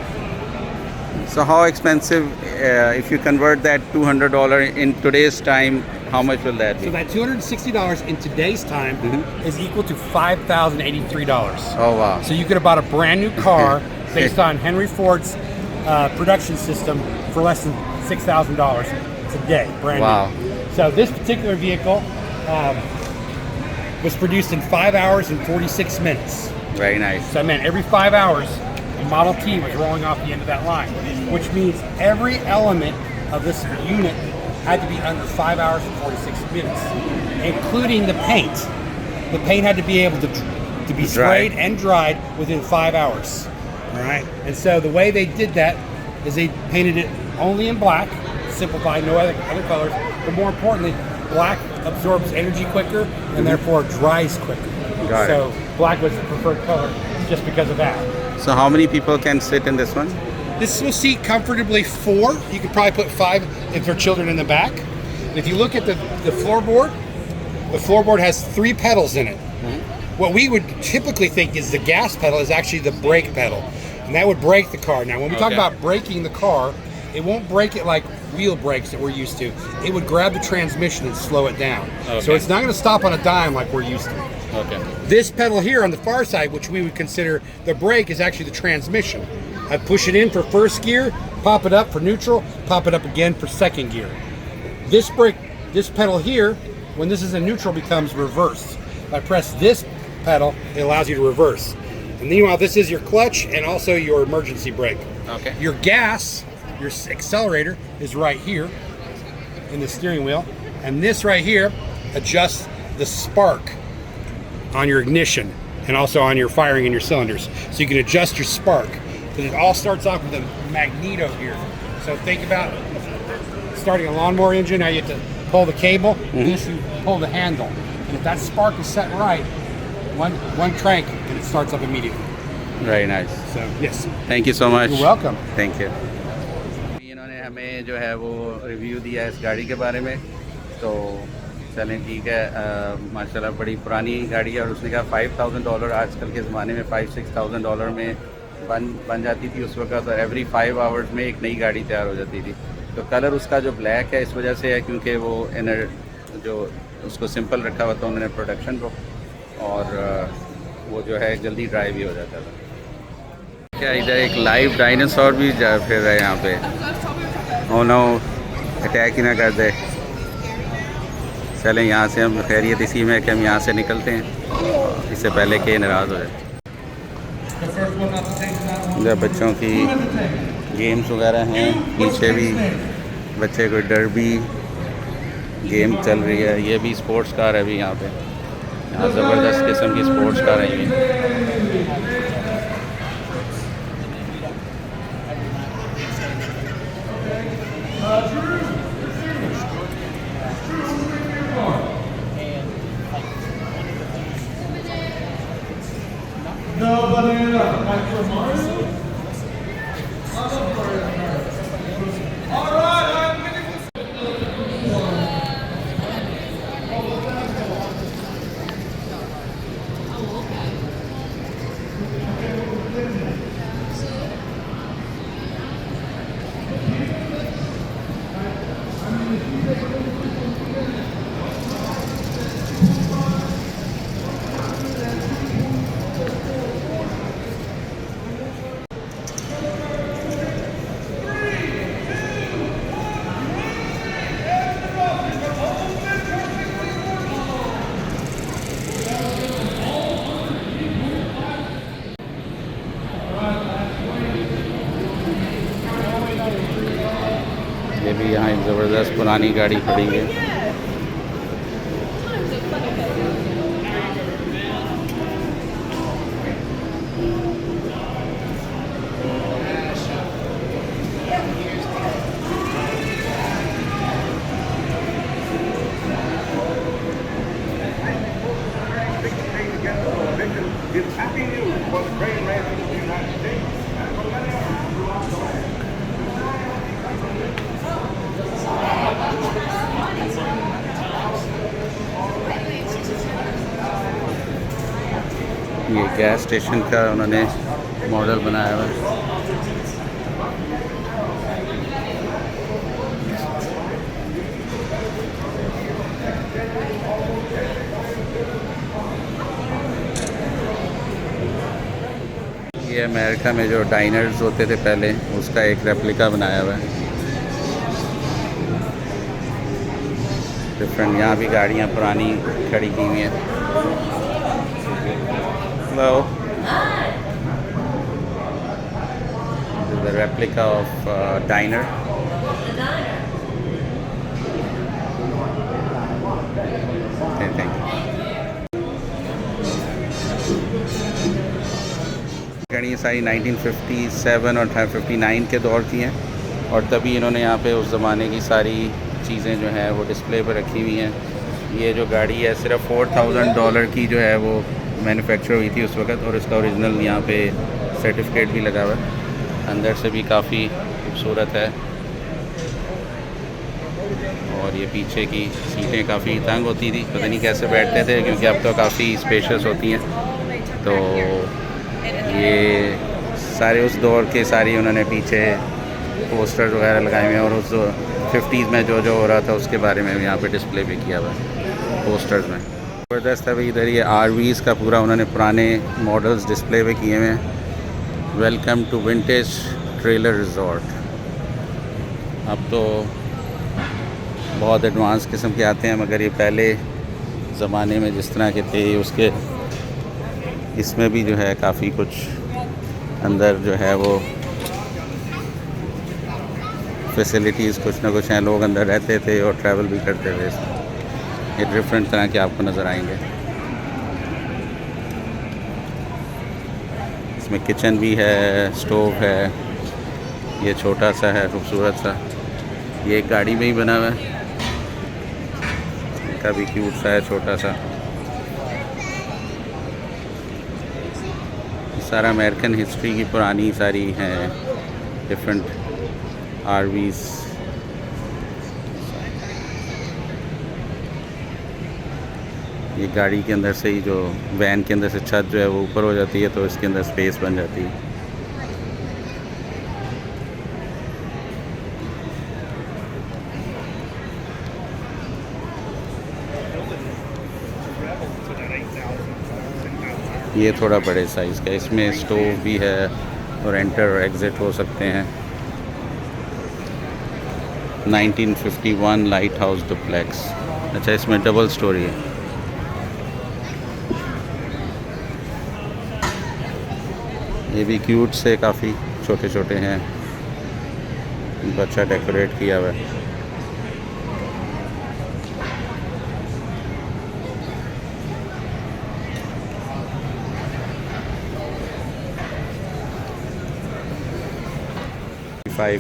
So how expensive, if you convert that $200 in today's time, how much will that be? So that $260 in today's time is equal to $5,083. Oh wow. So you could have bought a brand new car based on Henry Ford's production system for less than $6,000 today, brand new. So this particular vehicle was produced in 5 hours and 46 minutes. Very nice. So I meant every 5 hours, a Model T was rolling off the end of that line, which means every element of this unit had to be under 5 hours and 46 minutes, including the paint. The paint had to be able to be sprayed and dried within 5 hours. All right, and so the way they did that is they painted it only in black, simplified, no other colors, but more importantly, black absorbs energy quicker and therefore dries quicker. So black was the preferred color just because of that. So how many people can sit in this one? This will seat comfortably 4. You could probably put 5 if there are children in the back. And if you look at the floorboard has 3 pedals in it. What we would typically think is the gas pedal is actually the brake pedal. And that would brake the car. Now when we talk about braking the car, it won't brake it like wheel brakes that we're used to. It would grab the transmission and slow it down. So it's not going to stop on a dime like we're used to. This pedal here on the far side, which we would consider the brake, is actually the transmission. I push it in for first gear, pop it up for neutral, pop it up again for second gear. This pedal here, when this is in neutral, becomes reverse. If I press this pedal, it allows you to reverse. And meanwhile, this is your clutch and also your emergency brake. Your gas, your accelerator, is right here in the steering wheel. And this right here adjusts the spark on your ignition and also on your firing in your cylinders. So you can adjust your spark. Because it all starts off with a magneto here. So think about starting a lawnmower engine. Now you have to pull the cable, this you pull the handle. And if that spark is set right, one crank and it starts up immediately. Very nice. So yes. Thank you so much. You're welcome. Thank you. इन्होंने हमें जो है वो review दिया इस गाड़ी के बारे में, तो चलें ठीक है। माशाल्लाह बड़ी पुरानी गाड़ी है और उसने कहा $5,000 आजकल के ज़माने में $5,000-6,000 में बन जाती थी उस वक्त, और एवरी 5 आवर्स में एक नई गाड़ी तैयार हो जाती थी। तो कलर उसका जो ब्लैक है इस वजह से है क्योंकि वो जो उसको सिंपल रखा हुआ था उन्होंने प्रोडक्शन को, और वो जो है जल्दी ड्राई भी हो जाता था। क्या इधर एक लाइव डायनासोर भी फिर रहे यहाँ पे। ओ नो, अटैक ही ना कर दे। चलें यहाँ से हम, खैरियत इसी में कि हम यहाँ से निकलते हैं इससे पहले कि नाराज़ हो जाए। इधर बच्चों की गेम्स वगैरह हैं, पीछे भी बच्चे कोई डर्बी गेम चल रही है। ये भी स्पोर्ट्स कार है अभी यहाँ पे, यहाँ ज़बरदस्त किस्म की स्पोर्ट्स कार है ये। ये भी यहाँ एक ज़बरदस्त पुरानी गाड़ी खड़ी है। ये गैस स्टेशन का उन्होंने मॉडल बनाया हुआ है। ये अमेरिका में जो डाइनर्स होते थे पहले, उसका एक रेप्लिका बनाया हुआ है। डिफरेंट, यहाँ भी गाड़ियाँ पुरानी खड़ी की हुई हैं। Hello. This is the replica of diner. Okay, thank you. गाड़ी सारी 1957 और 59 के दौर की हैं, और तभी इन्होंने यहाँ पे उस ज़माने की सारी चीज़ें जो हैं वो डिस्प्ले पर रखी हुई हैं। ये जो गाड़ी है सिर्फ $4,000 की जो है वो मैन्युफैक्चर हुई थी उस वक्त, और इसका ओरिजिनल यहाँ पे सर्टिफिकेट भी लगा हुआ है। अंदर से भी काफ़ी खूबसूरत है, और ये पीछे की सीटें काफ़ी तंग होती थी, पता नहीं कैसे बैठते थे, क्योंकि अब तो काफ़ी स्पेशियस होती हैं। तो ये सारे उस दौर के सारी उन्होंने पीछे पोस्टर्स वगैरह लगाए हुए हैं, और उस 50s में जो हो रहा था उसके बारे में भी यहाँ पे डिस्प्ले भी किया हुआ है पोस्टर्स में। ज़बरदस्त है भाई। इधर ये RVs का पूरा उन्होंने पुराने मॉडल्स डिस्प्ले पे किए हुए हैं। Welcome to vintage trailer resort. अब तो बहुत एडवांस किस्म के आते हैं, मगर ये पहले ज़माने में जिस तरह के थे उसके इसमें भी जो है काफ़ी कुछ अंदर जो है वो फैसिलिटीज़ कुछ ना कुछ हैं। लोग अंदर रहते थे और ट्रैवल भी करते थे इसमें। ये डिफरेंट तरह के आपको नज़र आएंगे। इसमें किचन भी है, स्टोव है, ये छोटा सा है, खूबसूरत सा। ये एक गाड़ी में ही बना हुआ है, इसका भी क्यूट सा है, छोटा सा। सारा अमेरिकन हिस्ट्री की पुरानी सारी हैं, डिफरेंट आरवीज़। ये गाड़ी के अंदर से ही, जो वैन के अंदर से छत जो है वो ऊपर हो जाती है, तो इसके अंदर स्पेस बन जाती है। ये थोड़ा बड़े साइज़ का, इसमें स्टोव भी है और एंटर और एग्ज़िट हो सकते हैं। 1951 लाइट हाउस डुप्लेक्स। अच्छा, इसमें डबल स्टोरी है। ये भी क्यूट से काफ़ी छोटे छोटे हैं, अच्छा डेकोरेट किया हुआ है।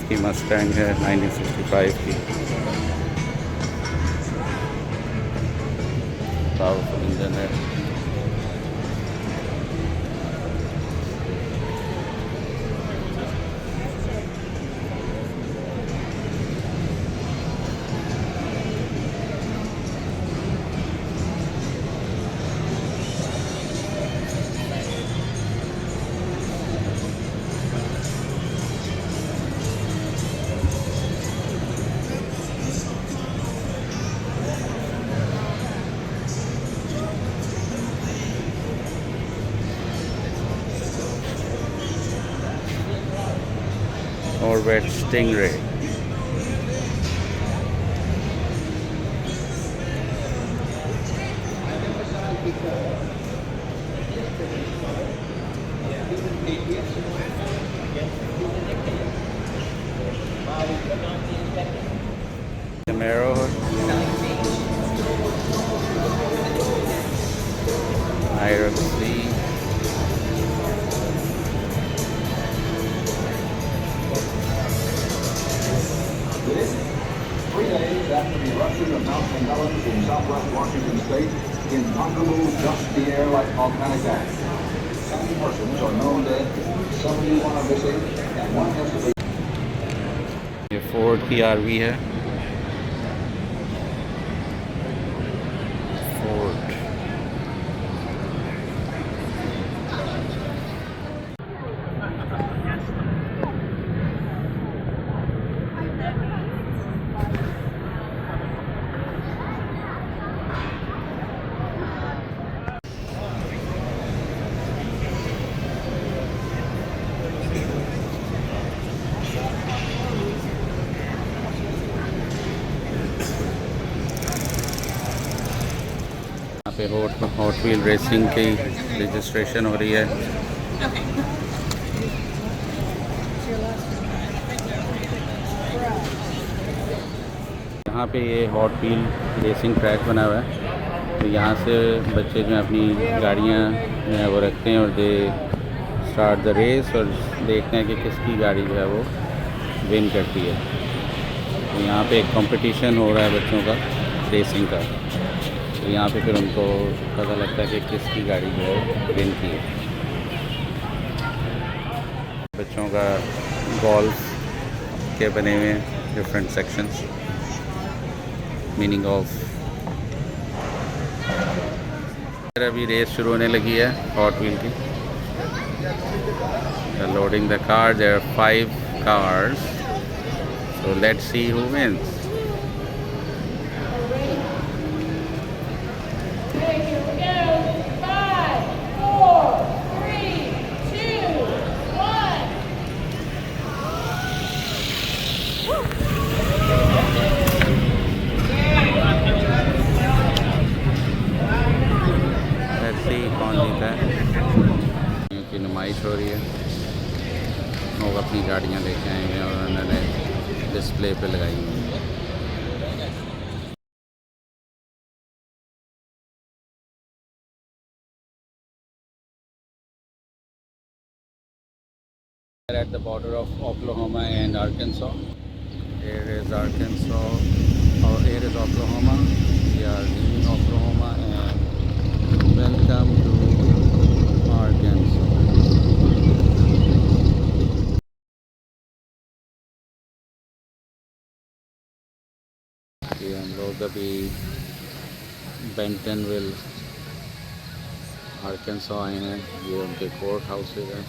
की मस्टैंग है, 1965 की। पावरफुल इंजन है। और wait Stingray. Camaro, IRC, After the eruption of Mount St. Helens in southwest Washington state, incomparable dust the air like volcanic ash. 7 persons are known dead, 71 are missing, and one has to be... ये Ford की RV है। Ford. यहाँ पे hot wheel racing की registration हो रही है। यहाँ पे ये हॉट व्हील रेसिंग ट्रैक बना हुआ है, तो यहाँ से बच्चे जो हैं अपनी गाड़ियाँ जो है वो रखते हैं और दे स्टार्ट द रेस और देखते हैं कि किसकी गाड़ी जो है वो विन करती है। तो यहाँ पे एक कंपटीशन हो रहा है बच्चों का रेसिंग का, तो यहाँ पे फिर उनको पता लगता है कि किसकी गाड़ी जो है विन की है। बच्चों का गोल्फ के बने हुए हैं डिफरेंट सेक्शंस, मिनी गोल्फ। अभी रेस शुरू होने लगी है हॉट व्हील की। Loading the car, there are 5 cars, so let's see who wins. कौन जीता है, क्योंकि नुमाइश हो रही है। लोग अपनी गाड़ियाँ लेके आए हैं और उन्होंने डिस्प्ले पे लगाई हुई हैं। At at the border of Oklahoma and Arkansas. Here is Arkansas, or here is Oklahoma. We are leaving Oklahoma and welcome to Arkansas. ये हम लोग अभी बेंटनविल आर्कन्सा आए हैं। ये उनके कोर्ट हाउसेज हैं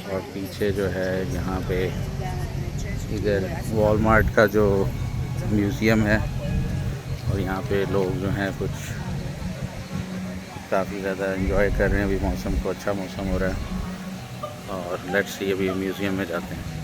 और पीछे जो है यहाँ पे इधर वॉलमार्ट का जो म्यूज़ियम है और यहाँ पे लोग जो हैं कुछ काफ़ी ज़्यादा एंजॉय कर रहे हैं। अभी मौसम को अच्छा मौसम हो रहा है और लेट्स सी अभी म्यूज़ियम में जाते हैं।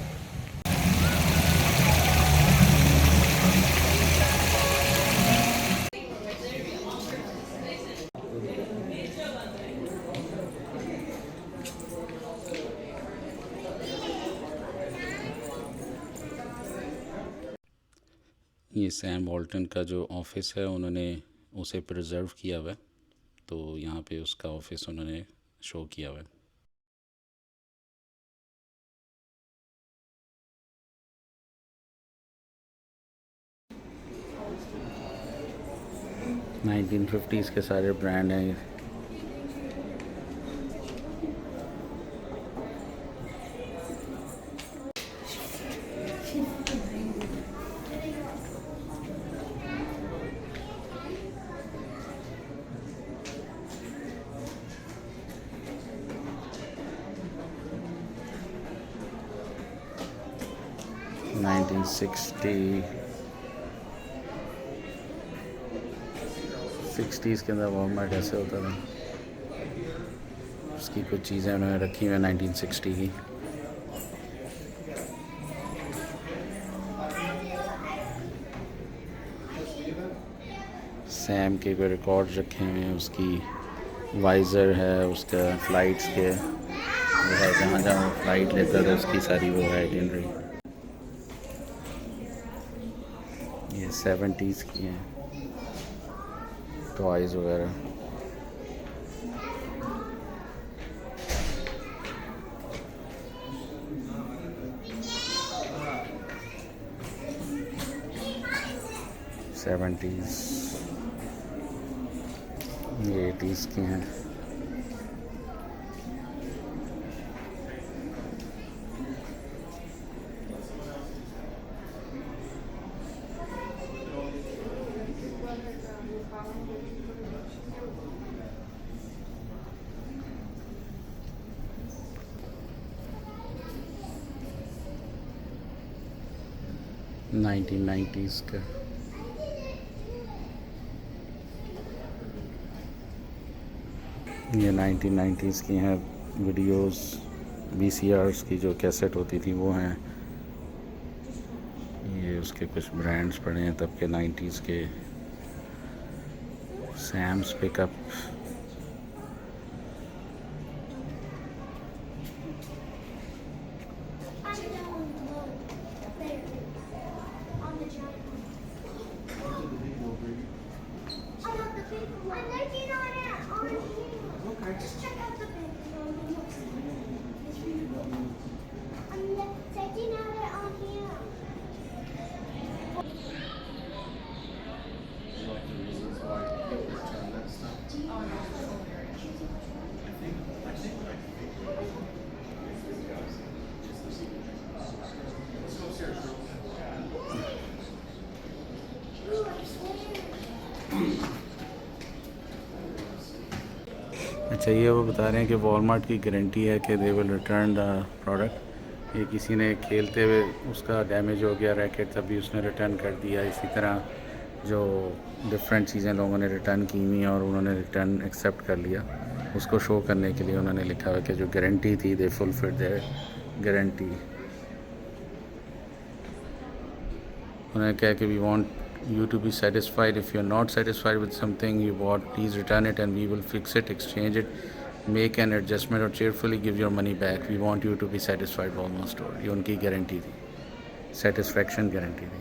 ये सैम वॉल्टन का जो ऑफ़िस है उन्होंने उसे प्रिजर्व किया हुआ है, तो यहाँ पे उसका ऑफ़िस उन्होंने शो किया हुआ है। नाइनटीन 1950s के सारे ब्रांड हैं। नाइनटीन 60s के अंदर वॉलमार्ट ऐसे होता था। उसकी कुछ चीज़ें उन्होंने रखी हुई हैं 1960 की। सैम के कोई रिकॉर्ड्स रखे हुए हैं, उसकी वाइज़र है, उसका फ़्लाइट्स के वो है, जहाँ जहाँ फ़्लाइट लेता था उसकी सारी वो है आइटिनरी। ये 70s की हैं टॉयज़ वगैरह। ये 80s की हैं। नाइनटीन 90s का ये 1990s की हैं वीडियोस। VCRs की जो कैसेट होती थी वो हैं। ये उसके कुछ ब्रांड्स पड़े हैं तब के 90s के। Sam's pickup, Just check out the big one. I'm checking out it on here. अच्छा, ये वो बता रहे हैं कि वॉलमार्ट की गारंटी है कि they will return the product. ये किसी ने खेलते हुए उसका डैमेज हो गया रैकेट, तभी उसने रिटर्न कर दिया। इसी तरह जो डिफरेंट चीज़ें लोगों ने रिटर्न की हुई और उन्होंने रिटर्न एक्सेप्ट कर लिया, उसको शो करने के लिए उन्होंने लिखा हुआ कि जो गारंटी थी दे फुलफिल्ड देयर गारंटी। उन्होंने कहा कि we want you to be satisfied. If you're not satisfied with something you bought, please return it and we will fix it, exchange it, make an adjustment or cheerfully give your money back. We want you to be satisfied, Walmart store। ये उनकी guarantee थी, satisfaction guarantee थी।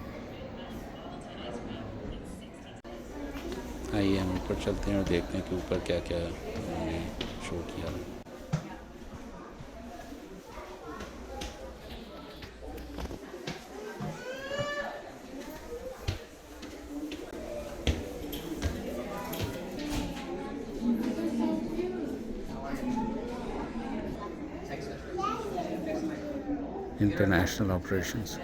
आइए हम ऊपर चलते हैं और देखते हैं कि ऊपर क्या क्या उन्होंने शो किया। International operations.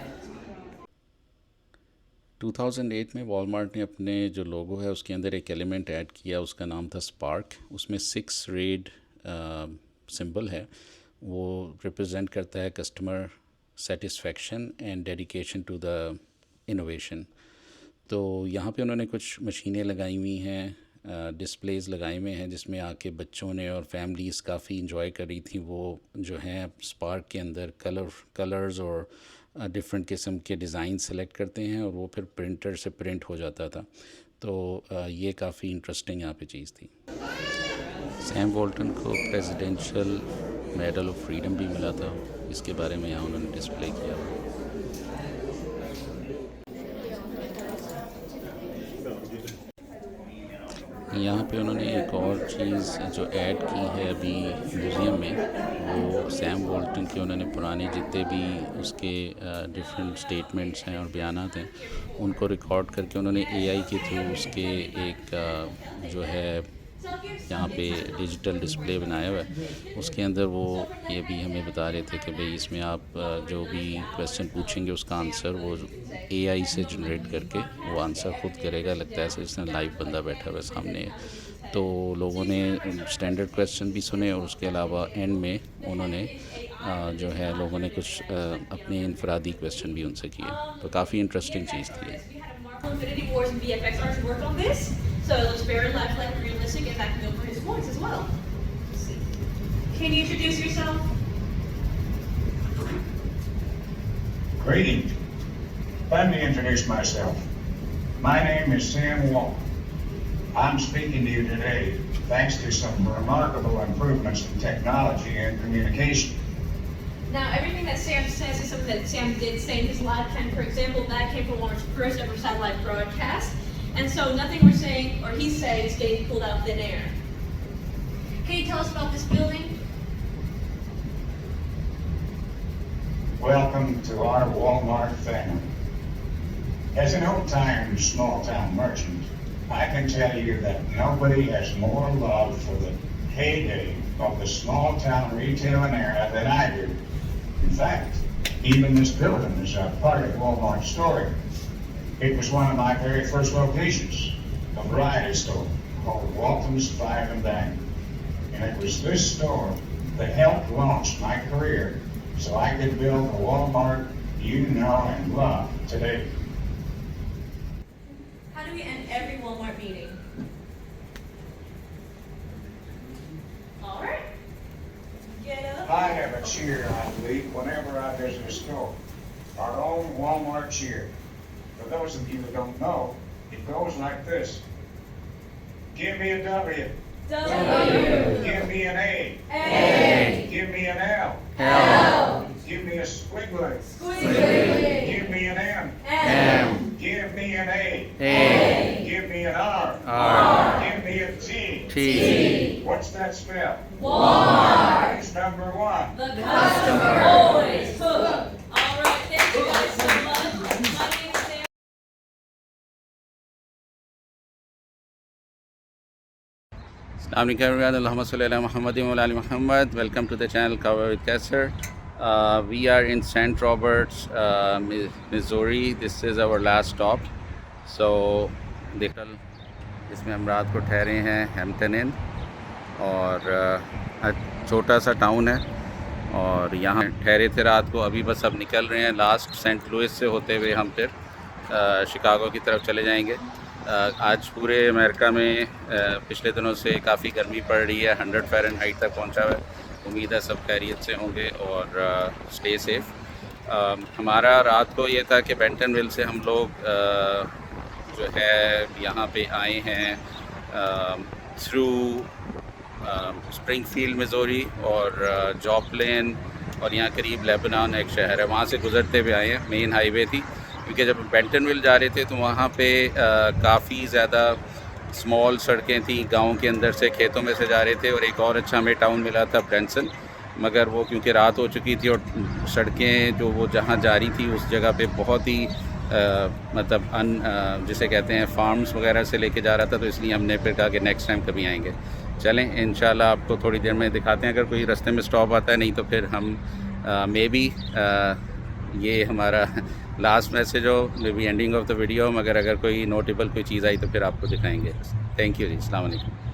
2008 में वॉलमार्ट ने अपने जो लोगो है उसके अंदर एक एलिमेंट ऐड किया, उसका नाम था स्पार्क। उसमें 6 रेड सिंबल है, वो रिप्रेजेंट करता है customer satisfaction and dedication to the innovation. तो यहाँ पे उन्होंने कुछ मशीनें लगाई हुई हैं, डिस्प्लेज़ लगाए हुए हैं जिसमें आके बच्चों ने और फैमिलीज़ काफ़ी इंजॉय कर रही थी। वो जो हैं स्पार्क के अंदर कलर्स और डिफरेंट किस्म के डिज़ाइन सेलेक्ट करते हैं और वो फिर प्रिंटर से प्रिंट हो जाता था। तो ये काफ़ी इंटरेस्टिंग यहाँ पे चीज़ थी। सैम वॉल्टन को प्रेसिडेंशियल मेडल ऑफ फ्रीडम भी मिला था, इसके बारे में यहाँ उन्होंने डिस्प्ले किया हुआ। यहाँ पे उन्होंने एक और चीज़ जो ऐड की है अभी म्यूज़ियम में, वो सैम वॉल्टन के उन्होंने पुराने जितने भी उसके डिफरेंट स्टेटमेंट्स हैं और बयानात हैं उनको रिकॉर्ड करके उन्होंने AI के थ्रू उसके एक जो है यहाँ पे डिजिटल डिस्प्ले बनाया हुआ है। उसके अंदर वो ये भी हमें बता रहे थे कि भाई इसमें आप जो भी क्वेश्चन पूछेंगे उसका आंसर वो AI से जनरेट करके वो आंसर खुद करेगा। लगता है ऐसे इसने लाइव बंदा बैठा हुआ सामने है। तो लोगों ने स्टैंडर्ड क्वेश्चन भी सुने और उसके अलावा एंड में उन्होंने जो है लोगों ने कुछ अपने इनफरादी क्वेश्चन भी उनसे किए। तो काफ़ी इंटरेस्टिंग चीज़ थी। Infinity Wars and VFX artists worked on this, so it looks very lifelike, realistic, and that can go for his voice as well. Let's see. Can you introduce yourself? Greetings. Let me introduce myself. My name is Sam Walton. I'm speaking to you today thanks to some remarkable improvements in technology and communication. Now, everything that Sam says is something that Sam did say in his live time. For example, that came from Walmart's first ever satellite broadcast. And so nothing we're saying, or he's saying, is getting pulled out of thin air. Can you tell us about this building? Welcome to our Walmart family. As an old-time small-town merchant, I can tell you that nobody has more love for the heyday of the small-town retailing era than I do. In fact, even this building is a part of Walmart's story. It was one of my very first locations, a variety store called Walton's Five and Dime. And it was this store that helped launch my career so I could build the Walmart you know and love today. How do we end every Walmart meeting? All right. Get up. I have a cheer I believe whenever I visit a store. Our own Walmart cheer. For those of you who don't know, it goes like this. Give me a W. W. Give me an A. A. Give me an L. L. Give me a squiggly. Squiggly. Give me an M. M. Give me an A. A. Give me an R. R. Give me a T. T. What's that spell? Walmart. That's number one. The customer always hooked. All right, thank you guys so much. My name is Sam. Welcome to the channel Cover with Kasser. We are in St. Roberts, Missouri. This is our last stop. So इसमें हम रात को ठहरे हैं Hampton इन, और छोटा सा town है और यहाँ ठहरे थे रात को। अभी बस अब निकल रहे हैं लास्ट सेंट लुइस से होते हुए हम फिर शिकागो की तरफ चले जाएंगे। आज पूरे अमेरिका में पिछले दिनों से काफ़ी गर्मी पड़ रही है, 100 फ़ारेनहाइट तक पहुंचा हुआ है। उम्मीद है सब खैरियत से होंगे और स्टे सेफ। हमारा रात को ये था कि बेंटनविल से हम लोग जो है यहाँ पे आए हैं थ्रू स्प्रिंगफील्ड मिज़ोरी और जॉपलिन, और यहाँ करीब लेबनान एक शहर है, वहाँ से गुज़रते हुए आए हैं। मेन हाईवे थी क्योंकि जब बेंटनविल जा रहे थे तो वहाँ पे काफ़ी ज़्यादा स्मॉल सड़कें थी, गांव के अंदर से खेतों में से जा रहे थे। और एक और अच्छा हमें टाउन मिला था ब्रेंसन, मगर वो क्योंकि रात हो चुकी थी और सड़कें जो वो जहाँ जा रही थी उस जगह पे बहुत ही मतलब जिसे कहते हैं फार्म्स वगैरह से लेके जा रहा था, तो इसलिए हमने फिर कहा कि नेक्स्ट टाइम कभी आएंगे। चलें इंशाल्लाह आपको थोड़ी देर में दिखाते हैं अगर कोई रास्ते में स्टॉप आता है, नहीं तो फिर हम मे बी ये हमारा लास्ट मैसेज हो, may be ending of the video, मगर अगर कोई नोटेबल कोई चीज़ आई तो फिर आपको दिखाएंगे। थैंक यू जी, अस्सलाम वालेकुम।